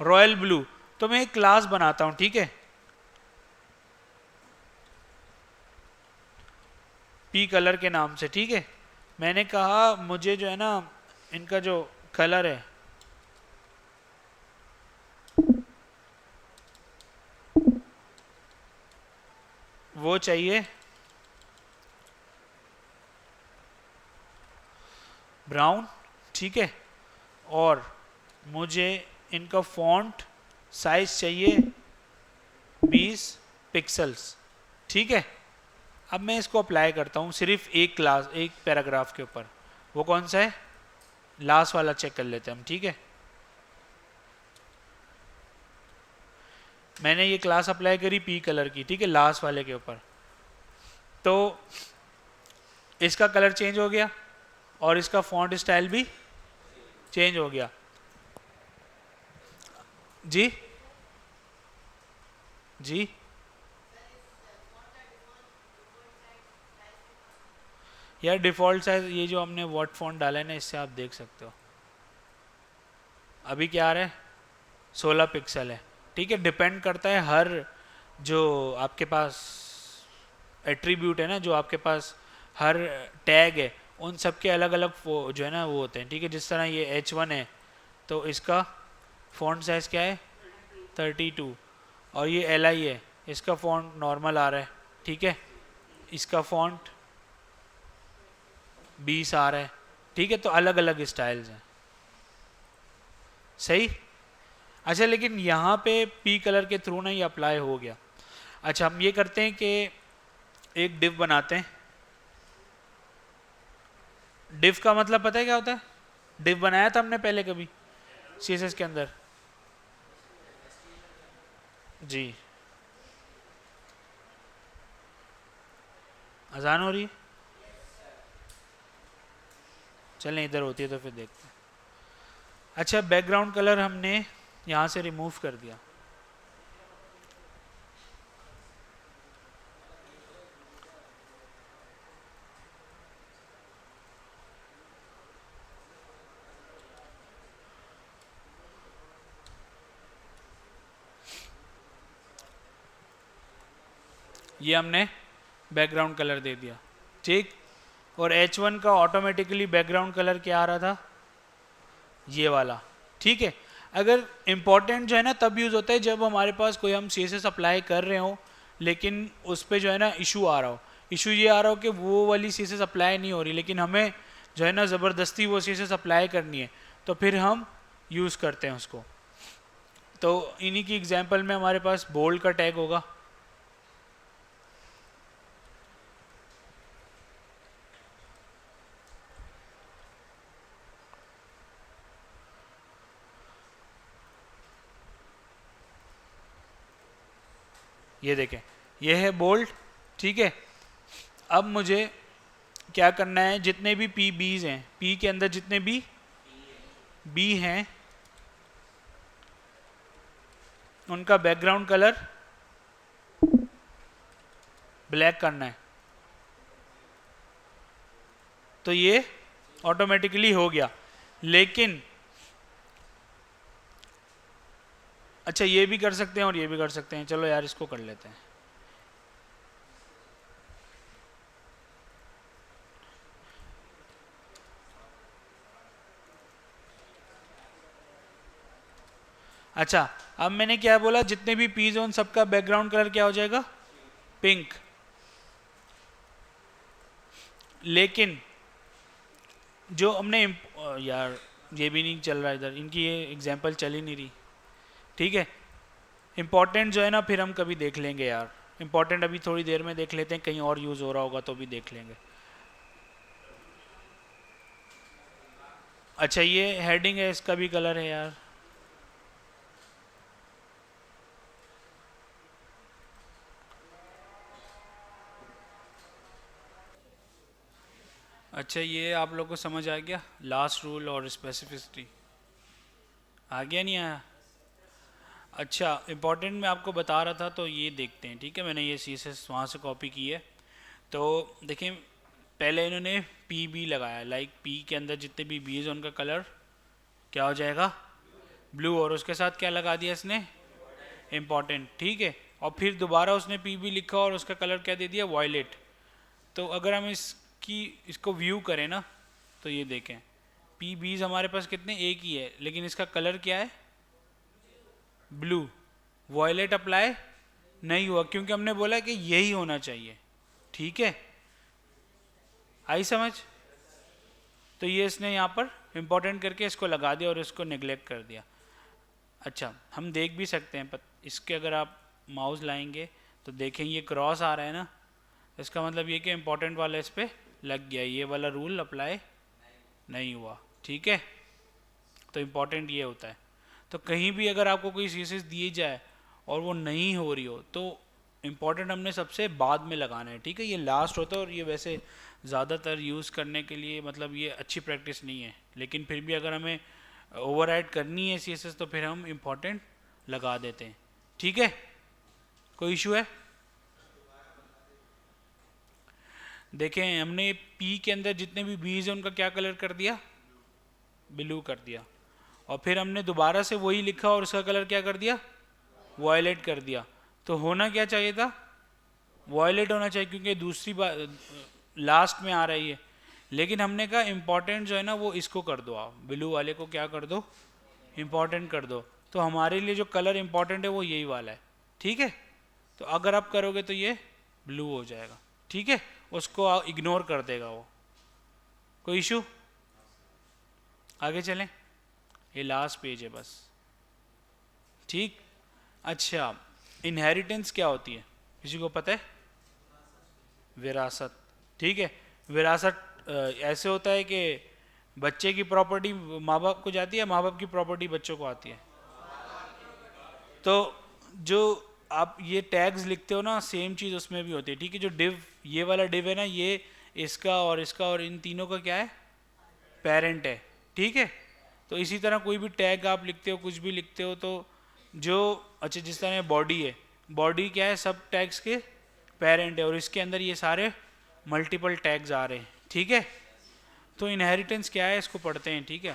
रॉयल ब्लू। तो मैं एक क्लास बनाता हूँ, ठीक है, पी कलर के नाम से, ठीक है। मैंने कहा मुझे जो है ना इनका जो कलर है वो चाहिए ब्राउन, ठीक है, और मुझे इनका फॉन्ट साइज चाहिए 20 पिक्सल्स, ठीक है। अब मैं इसको अप्लाई करता हूँ सिर्फ एक क्लास, एक पैराग्राफ के ऊपर। वो कौन सा है, लास्ट वाला चेक कर लेते हैं हम, ठीक है। मैंने ये क्लास अप्लाई करी पी कलर की, ठीक है, लास्ट वाले के ऊपर। तो इसका कलर चेंज हो गया और इसका फॉन्ट स्टाइल भी चेंज हो गया। जी जी, यार डिफ़ॉल्ट साइज ये जो हमने वर्ड फॉन्ट डाला है ना, इससे आप देख सकते हो अभी क्या आ रहा है, 16 पिक्सल है, ठीक है। डिपेंड करता है हर जो आपके पास एट्रीब्यूट है ना, जो आपके पास हर टैग है, उन सब के अलग अलग वो जो है ना वो होते हैं, ठीक है। जिस तरह ये H1 है तो इसका फॉन्ट साइज़ क्या है 32, और ये LI है, इसका फॉन्ट नॉर्मल आ रहा है, ठीक है, इसका फॉन्ट 20 आ रहा है, ठीक है। तो अलग अलग स्टाइल्स हैं, सही। अच्छा, लेकिन यहाँ पे पी कलर के थ्रू ना ये अप्लाई हो गया। अच्छा, हम ये करते हैं कि एक डिव बनाते हैं। डिव का मतलब पता है क्या होता है, डिव बनाया था हमने पहले कभी CSS के अंदर, जी। अजान हो रही है, चलें इधर होती है तो फिर देखते हैं। अच्छा, बैकग्राउंड कलर हमने यहाँ से रिमूव कर दिया, ये हमने बैकग्राउंड कलर दे दिया, ठीक। और H1 का ऑटोमेटिकली बैकग्राउंड कलर क्या आ रहा था, ये वाला, ठीक है। अगर इम्पोर्टेंट जो है ना तब यूज़ होता है जब हमारे पास कोई हम CSS अप्लाई कर रहे हो लेकिन उस पर जो है ना इशू आ रहा हो। इशू ये आ रहा हो कि वो वाली CSS अप्लाई नहीं हो रही, लेकिन हमें जो है ना ज़बरदस्ती वो CSS अप्लाई करनी है, तो फिर हम यूज़ करते हैं उसको। तो इन्हीं की एग्जांपल में हमारे पास बोल्ड का टैग होगा, ये देखें, ये है बोल्ड, ठीक है। अब मुझे क्या करना है, जितने भी पी बीज हैं, पी के अंदर जितने भी बी हैं उनका बैकग्राउंड कलर ब्लैक करना है। तो ये ऑटोमेटिकली हो गया, लेकिन अच्छा ये भी कर सकते हैं और ये भी कर सकते हैं। चलो यार इसको कर लेते हैं। अच्छा, अब मैंने क्या बोला, जितने भी पीस उन सबका बैकग्राउंड कलर क्या हो जाएगा, पिंक। लेकिन जो हमने यार ये भी नहीं चल रहा इधर, इनकी ये एग्जांपल चल ही नहीं रही, ठीक है। इम्पोर्टेंट जो है ना फिर हम कभी देख लेंगे यार, इम्पोर्टेंट अभी थोड़ी देर में देख लेते हैं, कहीं और यूज़ हो रहा होगा तो भी देख लेंगे। अच्छा, ये हेडिंग है, इसका भी कलर है यार। अच्छा, ये आप लोग को समझ आ गया, लास्ट रूल और स्पेसिफिसिटी आ गया, नहीं आया? अच्छा, इम्पोर्टेंट मैं आपको बता रहा था, तो ये देखते हैं, ठीक है। मैंने ये CSS वहाँ से कॉपी की है, तो देखें पहले इन्होंने पी बी लगाया, लाइक पी के अंदर जितने भी बीज उनका कलर क्या हो जाएगा, ब्लू, और उसके साथ क्या लगा दिया इसने, इम्पॉर्टेंट, ठीक है। और फिर दोबारा उसने पी बी लिखा और उसका कलर क्या दे दिया, वॉयलेट। तो अगर हम इसको व्यू करें ना, तो ये देखें पी बीज हमारे पास कितने, एक ही है, लेकिन इसका कलर क्या है, ब्लू। वॉयलेट अप्लाई नहीं हुआ क्योंकि हमने बोला कि यही होना चाहिए, ठीक है। आई समझ? तो ये इसने यहाँ पर इम्पोर्टेंट करके इसको लगा दिया और इसको नेग्लेक्ट कर दिया। अच्छा, हम देख भी सकते हैं, इसके अगर आप माउस लाएंगे तो देखें ये क्रॉस आ रहा है ना, इसका मतलब ये कि इम्पोर्टेंट वाला इस पर लग गया, ये वाला रूल अप्लाई नहीं हुआ, ठीक है। तो इम्पोर्टेंट ये होता है। तो कहीं भी अगर आपको कोई CSS दिए जाए और वो नहीं हो रही हो, तो इम्पोर्टेंट हमने सबसे बाद में लगाना है, ठीक है। ये लास्ट होता है और ये वैसे ज़्यादातर यूज़ करने के लिए मतलब ये अच्छी प्रैक्टिस नहीं है, लेकिन फिर भी अगर हमें ओवरराइड करनी है CSS तो फिर हम इम्पोर्टेंट लगा देते हैं, ठीक है। कोई इशू है? देखें हमने पी के अंदर जितने भी बीज हैं उनका क्या कलर कर दिया, ब्लू कर दिया, और फिर हमने दोबारा से वही लिखा और उसका कलर क्या कर दिया, वॉयलेट कर दिया। तो होना क्या चाहिए था, वॉयलेट होना चाहिए, क्योंकि दूसरी बार लास्ट में आ रही है। लेकिन हमने कहा इम्पॉर्टेंट जो है ना वो इसको कर दो, आप ब्लू वाले को क्या कर दो, इम्पॉर्टेंट कर दो। तो हमारे लिए जो कलर इम्पॉर्टेंट है वो यही वाला है, ठीक है। तो अगर आप करोगे तो ये ब्लू हो जाएगा, ठीक है, उसको इग्नोर कर देगा वो। कोई इशू? आगे चलें, ये लास्ट पेज है बस, ठीक। अच्छा, इनहेरिटेंस क्या होती है, किसी को पता है? विरासत, ठीक है। विरासत ऐसे होता है कि बच्चे की प्रॉपर्टी माँ बाप को जाती है, माँ बाप की प्रॉपर्टी बच्चों को आती है। तो जो आप ये टैग्स लिखते हो ना, सेम चीज़ उसमें भी होती है, ठीक है। जो डिव, ये वाला डिव है ना, ये इसका और इन तीनों का क्या है, पेरेंट है, ठीक है। तो इसी तरह कोई भी टैग आप लिखते हो, कुछ भी लिखते हो, तो जो अच्छा जिस तरह बॉडी है, बॉडी क्या है, सब टैग्स के पेरेंट है, और इसके अंदर ये सारे मल्टीपल टैग्स आ रहे हैं, ठीक है। तो इनहेरिटेंस क्या है इसको पढ़ते हैं, ठीक है।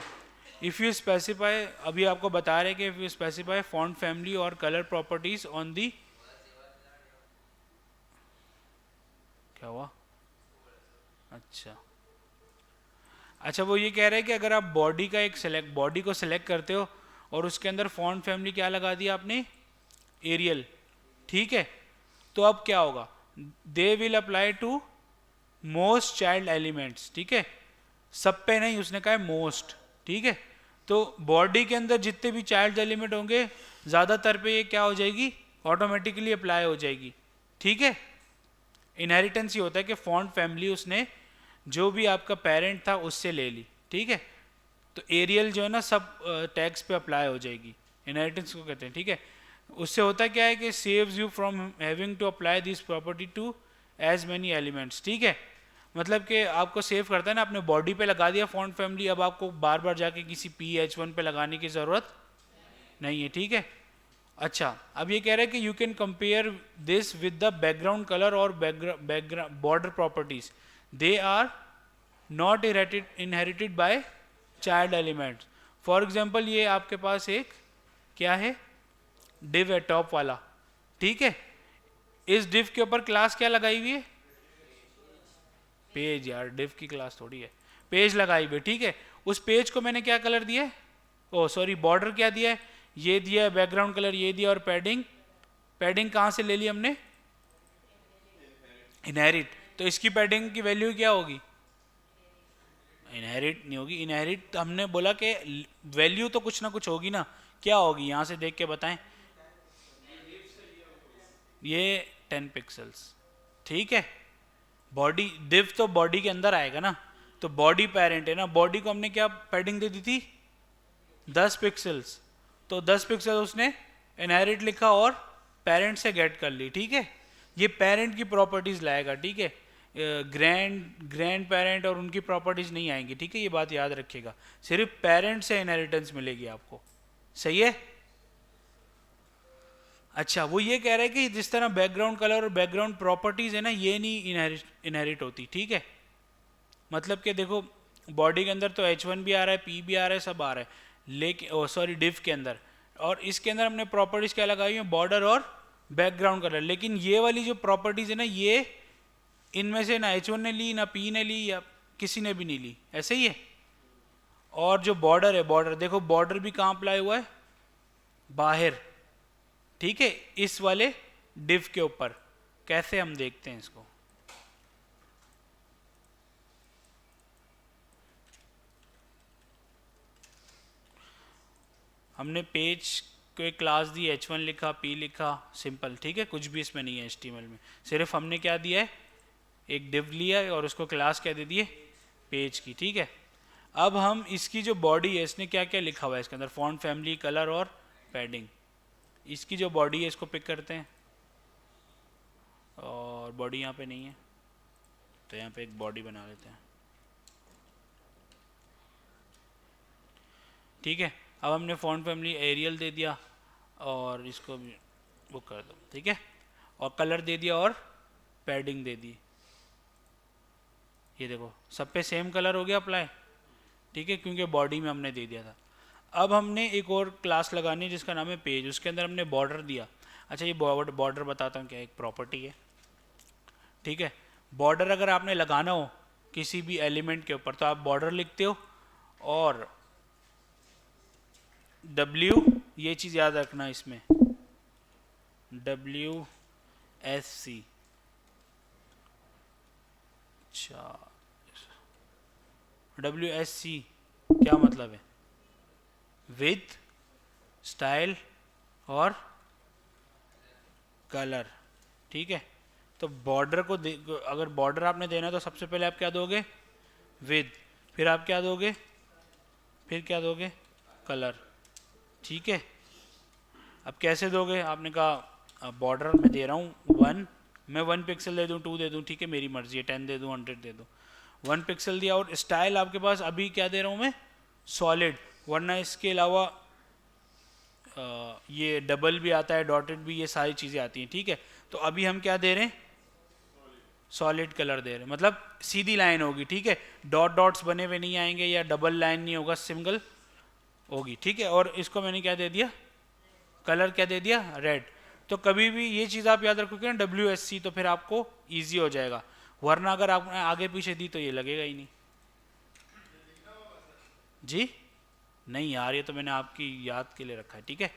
इफ़ यू स्पेसिफाई, अभी आपको बता रहे कि if you specify font family और कलर प्रॉपर्टीज ऑन दी, क्या हुआ, अच्छा अच्छा, वो ये कह रहे हैं कि अगर आप बॉडी का बॉडी को सिलेक्ट करते हो और उसके अंदर फॉन्ट फैमिली क्या लगा दिया आपने, एरियल, ठीक है। तो अब क्या होगा, they will apply to most child elements, ठीक है, सब पे नहीं, उसने कहा है मोस्ट, ठीक है। तो बॉडी के अंदर जितने भी चाइल्ड एलिमेंट होंगे ज़्यादातर पे ये क्या हो जाएगी, ऑटोमेटिकली अप्लाई हो जाएगी, ठीक है। इनहेरिटेंस ये होता है कि फॉन्ट फैमिली उसने जो भी आपका पेरेंट था उससे ले ली, ठीक है। तो एरियल जो है ना सब टैग्स पे अप्लाई हो जाएगी, इनहेरिटेंस को कहते हैं, ठीक है। उससे होता क्या है कि saves you from having to apply this property to as many elements, ठीक है। मतलब कि आपको सेव करता है ना, अपने बॉडी पे लगा दिया फॉन्ट फैमिली, अब आपको बार बार जाके किसी PH1 पे लगाने की ज़रूरत नहीं है, ठीक है। अच्छा, अब ये कह रहे हैं कि you can compare this with the background colour और background border properties, they are not inherited by child elements. For example ये आपके पास एक क्या है, डिव है टॉप वाला, ठीक है। इस डिव के ऊपर क्लास क्या लगाई हुई है, पेज, यार डिव की क्लास थोड़ी है, पेज लगाई हुई है, ठीक है। उस पेज को मैंने क्या कलर दिया है, ओ सॉरी बॉर्डर क्या दिया है, ये दिया है बैकग्राउंड कलर, ये दिया, और पैडिंग, पैडिंग कहाँ से ले ली हमने, इनहेरिट। तो इसकी पैडिंग की वैल्यू क्या होगी, इनहेरिट नहीं होगी, इनहेरिट हमने बोला कि वैल्यू तो कुछ ना कुछ होगी ना, क्या होगी यहाँ से देख के बताएं, ये 10 पिक्सल्स, ठीक है। बॉडी डिव तो बॉडी के अंदर आएगा ना, तो बॉडी पेरेंट है ना, बॉडी को हमने क्या पैडिंग दे दी थी 10 पिक्सल्स, तो 10 पिक्सल उसने इनहेरिट लिखा और पेरेंट से गेट कर ली, ठीक है। ये पेरेंट की प्रॉपर्टीज लाएगा, ठीक है, ग्रैंड पेरेंट और उनकी प्रॉपर्टीज नहीं आएंगी, ठीक है, ये बात याद रखिएगा, सिर्फ पेरेंट से इनहेरिटेंस मिलेगी आपको, सही है। अच्छा, वो ये कह रहे हैं कि जिस तरह बैकग्राउंड कलर और बैकग्राउंड प्रॉपर्टीज है ना, ये नहीं इनहेरिट होती, ठीक है। मतलब कि देखो बॉडी के अंदर तो H1 भी आ रहा है, P भी आ रहा है, सब आ रहा है, लेकिन सॉरी डिव के अंदर, और इसके अंदर हमने प्रॉपर्टीज क्या लगाई है, बॉर्डर और बैकग्राउंड कलर, लेकिन ये वाली जो प्रॉपर्टीज है ना, ये इनमें से ना H1 ने ली, ना P ने ली, या किसी ने भी नहीं ली, ऐसे ही है। और जो बॉर्डर है, बॉर्डर देखो, बॉर्डर भी कहाँ अप्लाई हुआ है, बाहर, ठीक है, इस वाले डिव के ऊपर। कैसे हम देखते हैं इसको, हमने पेज को एक क्लास दी, H1 लिखा, P लिखा, सिंपल, ठीक है, कुछ भी इसमें नहीं है HTML में, सिर्फ हमने क्या दिया है, एक डिव लिया है और उसको क्लास क्या दे दिए, पेज की, ठीक है। अब हम इसकी जो बॉडी है, इसने क्या क्या लिखा हुआ है इसके अंदर, फॉन्ट फैमिली, कलर और पैडिंग, इसकी जो बॉडी है इसको पिक करते हैं, और बॉडी यहाँ पे नहीं है तो यहाँ पे एक बॉडी बना लेते हैं, ठीक है। अब हमने फॉन्ट फैमिली एरियल दे दिया और इसको भी वो कर दो, ठीक है, और कलर दे दिया और पैडिंग दे दी, ये देखो सब पे सेम कलर हो गया अप्लाई, ठीक है, क्योंकि बॉडी में हमने दे दिया था। अब हमने एक और क्लास लगानी है जिसका नाम है पेज, उसके अंदर हमने बॉर्डर दिया। अच्छा, ये बॉर्डर बताता हूँ क्या, एक प्रॉपर्टी है, ठीक है। बॉर्डर अगर आपने लगाना हो किसी भी एलिमेंट के ऊपर तो आप बॉर्डर लिखते हो, और W, ये चीज़ याद रखना इसमें, WSC, अच्छा WSC क्या मतलब है, विथ, स्टाइल और कलर, ठीक है। तो बॉर्डर को अगर बॉर्डर आपने देना है तो सबसे पहले आप क्या दोगे, विथ, फिर आप क्या दोगे, फिर क्या दोगे, कलर, ठीक है। अब कैसे दोगे, आपने कहा बॉर्डर मैं दे रहा हूँ 1, मैं 1 पिक्सल दे दूँ, 2 दे दूँ, ठीक है, मेरी मर्जी है, 10 दे दूँ, 100 दे दूँ, 1 पिक्सल दिया। और स्टाइल आपके पास अभी क्या दे रहा हूँ मैं, सॉलिड, वरना इसके अलावा ये डबल भी आता है, डॉटेड भी, ये सारी चीज़ें आती हैं, ठीक है। तो अभी हम क्या दे रहे हैं, सॉलिड कलर दे रहे हैं, मतलब सीधी लाइन होगी, ठीक है, डॉट डॉट्स बने हुए नहीं आएंगे, या डबल लाइन नहीं होगा, सिंगल होगी, ठीक है। और इसको मैंने क्या दे दिया, कलर क्या दे दिया, रेड। तो कभी भी ये चीज़ आप याद रखोगे ना, WSC, तो फिर आपको ईजी हो जाएगा, वरना अगर आपने आगे पीछे दी तो ये लगेगा ही नहीं जी। नहीं यार, ये तो मैंने आपकी याद के लिए रखा है, ठीक है,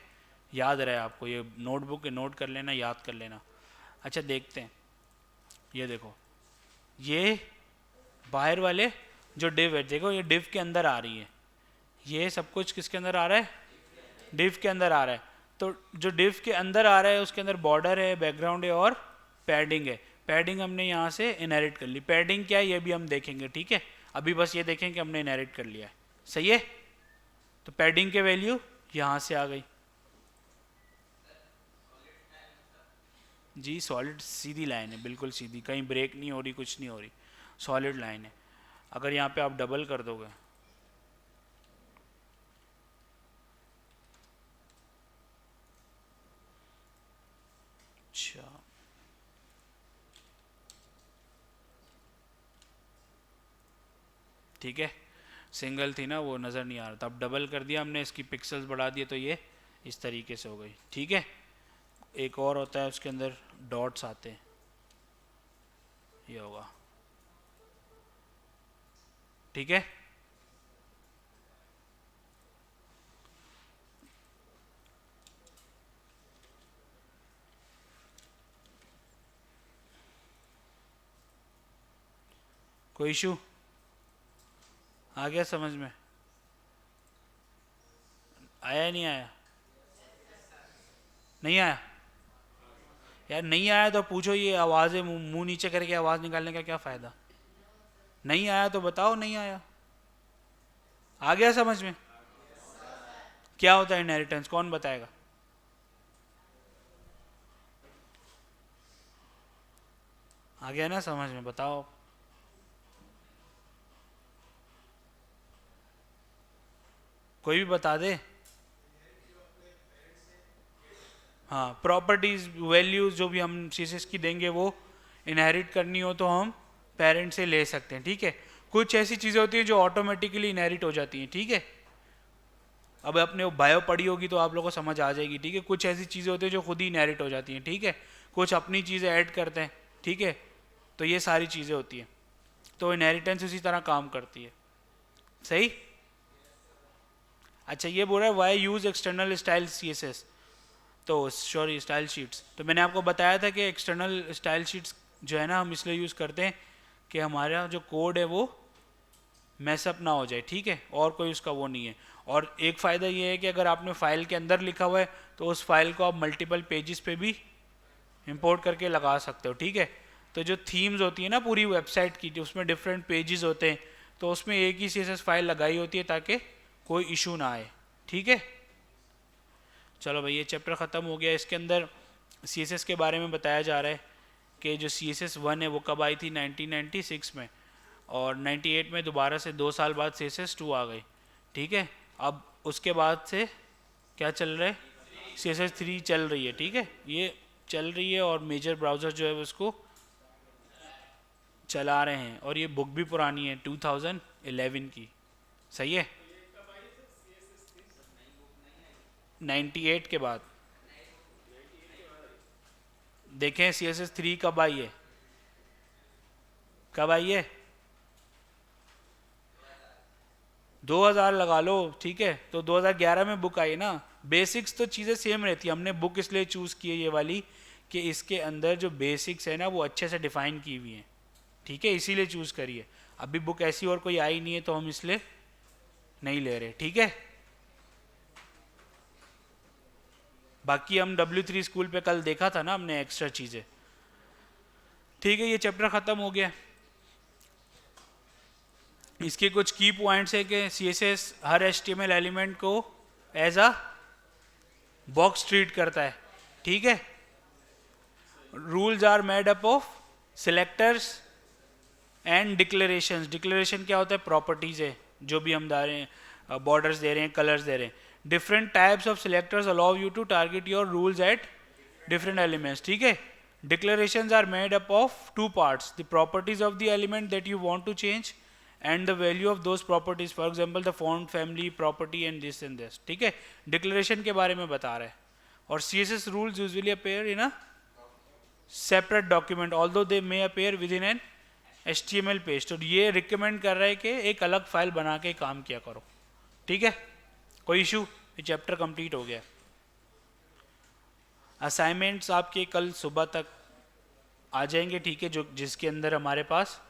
याद रहे आपको, ये नोटबुक नोट कर लेना, याद कर लेना। अच्छा देखते हैं, ये देखो, ये बाहर वाले जो डिव है, देखो ये डिव के अंदर आ रही है, ये सब कुछ किसके अंदर आ रहा है, डिव के अंदर आ रहा है। तो जो डिव के अंदर आ रहा है उसके अंदर बॉर्डर है, बैकग्राउंड है और पैडिंग है। पैडिंग हमने यहाँ से इनहेरिट कर ली, पैडिंग क्या है ये भी हम देखेंगे, ठीक है, अभी बस ये देखें कि हमने इनहेरिट कर लिया है, सही है। तो पैडिंग के वैल्यू यहाँ से आ गई जी, सॉलिड सीधी लाइन है, बिल्कुल सीधी, कहीं ब्रेक नहीं हो रही, कुछ नहीं हो रही, सॉलिड लाइन है। अगर यहाँ पे आप डबल कर दोगे, अच्छा ठीक है, सिंगल थी ना वो नज़र नहीं आ रहा था, अब डबल कर दिया हमने, इसकी पिक्सल्स बढ़ा दिए तो ये इस तरीके से हो गई, ठीक है। एक और होता है उसके अंदर डॉट्स आते हैं, ये होगा, ठीक है। कोई इशू आ गया समझ में? आया नहीं आया? नहीं आया यार? नहीं आया तो पूछो, ये आवाज़ें मुंह नीचे करके आवाज़ निकालने का क्या फ़ायदा? नहीं आया तो बताओ नहीं आया। आ गया समझ में? क्या होता है इनहेरिटेंस, कौन बताएगा? आ गया ना समझ में? बताओ। कोई भी बता दे। हाँ, प्रॉपर्टीज वैल्यूज जो भी हम सीसेस की देंगे वो इनहेरिट करनी हो तो हम पेरेंट से ले सकते हैं, ठीक है। कुछ ऐसी चीज़ें होती हैं जो ऑटोमेटिकली इनहेरिट हो जाती हैं, ठीक है। अब आपने वो बायो पढ़ी होगी तो आप लोगों को समझ आ जाएगी, ठीक है। कुछ ऐसी चीज़ें होती हैं जो खुद ही इनहेरिट हो जाती हैं, ठीक है। कुछ अपनी चीज़ें ऐड करते हैं, ठीक है। तो ये सारी चीज़ें होती हैं, तो इनहेरिटेंस उसी तरह काम करती है। सही। अच्छा, ये बोल रहा है why use external style CSS, तो सॉरी स्टाइल शीट्स। तो मैंने आपको बताया था कि एक्सटर्नल स्टाइल शीट्स जो है ना हम इसलिए यूज़ करते हैं कि हमारा जो कोड है वो मैसअप ना हो जाए, ठीक है। और कोई उसका वो नहीं है। और एक फ़ायदा ये है कि अगर आपने फाइल के अंदर लिखा हुआ है तो उस फाइल को आप मल्टीपल पेजेस पे भी इंपोर्ट करके लगा सकते हो, ठीक है। तो जो थीम्स होती है ना पूरी वेबसाइट की, उसमें डिफरेंट पेजेस होते हैं, तो उसमें एक ही CSS फाइल लगाई होती है ताकि कोई इशू ना आए, ठीक है। चलो भाई, ये चैप्टर ख़त्म हो गया। इसके अंदर CSS के बारे में बताया जा रहा है कि जो CSS 1 है वो कब आई थी, 1996 में, और 98 में दोबारा से 2 साल बाद CSS 2 आ गई, ठीक है। अब उसके बाद से क्या चल रहा है, CSS 3 चल रही है, ठीक है। ये चल रही है और मेजर ब्राउज़र जो है उसको चला रहे हैं, और ये बुक भी पुरानी है 2011 की, सही है। 98 के बाद देखें CSS 3 कब आई है, कब आई है? 2000 लगा लो, ठीक है। तो 2011 में बुक आई ना। बेसिक्स तो चीज़ें सेम रहती है। हमने बुक इसलिए चूज़ की है ये वाली कि इसके अंदर जो बेसिक्स है ना वो अच्छे से डिफाइन की हुई हैं, ठीक है, इसीलिए चूज़ करिए। अभी बुक ऐसी और कोई आई नहीं है तो हम इसलिए नहीं ले रहे, ठीक है। बाकी हम W3 स्कूल पे कल देखा था ना हमने एक्स्ट्रा चीज़ें, ठीक है। ये चैप्टर ख़त्म हो गया। इसके कुछ की पॉइंट्स है कि CSS हर HTML एलिमेंट को एज अ बॉक्स ट्रीट करता है, ठीक है। Rules are made up of selectors and declarations. Declaration क्या होता है, प्रॉपर्टीज है जो भी हम दे रहे हैं, बॉर्डर्स दे रहे हैं, कलर्स दे रहे हैं। Different types of selectors allow you to target your rules at different elements, ठीक है। Declarations are made up of 2 parts, the properties of the element that you want to change and the value of those properties, for example the font family property and this, ठीक है। Declaration के बारे में बता रहा है। और CSS rules usually appear in a separate document although they may appear within an HTML page. तो ये रिकमेंड कर रहा है कि एक अलग फाइल बना के काम किया करो, ठीक है। कोई इशू? ये चैप्टर कंप्लीट हो गया। असाइनमेंट्स आपके कल सुबह तक आ जाएंगे, ठीक है, जो जिसके अंदर हमारे पास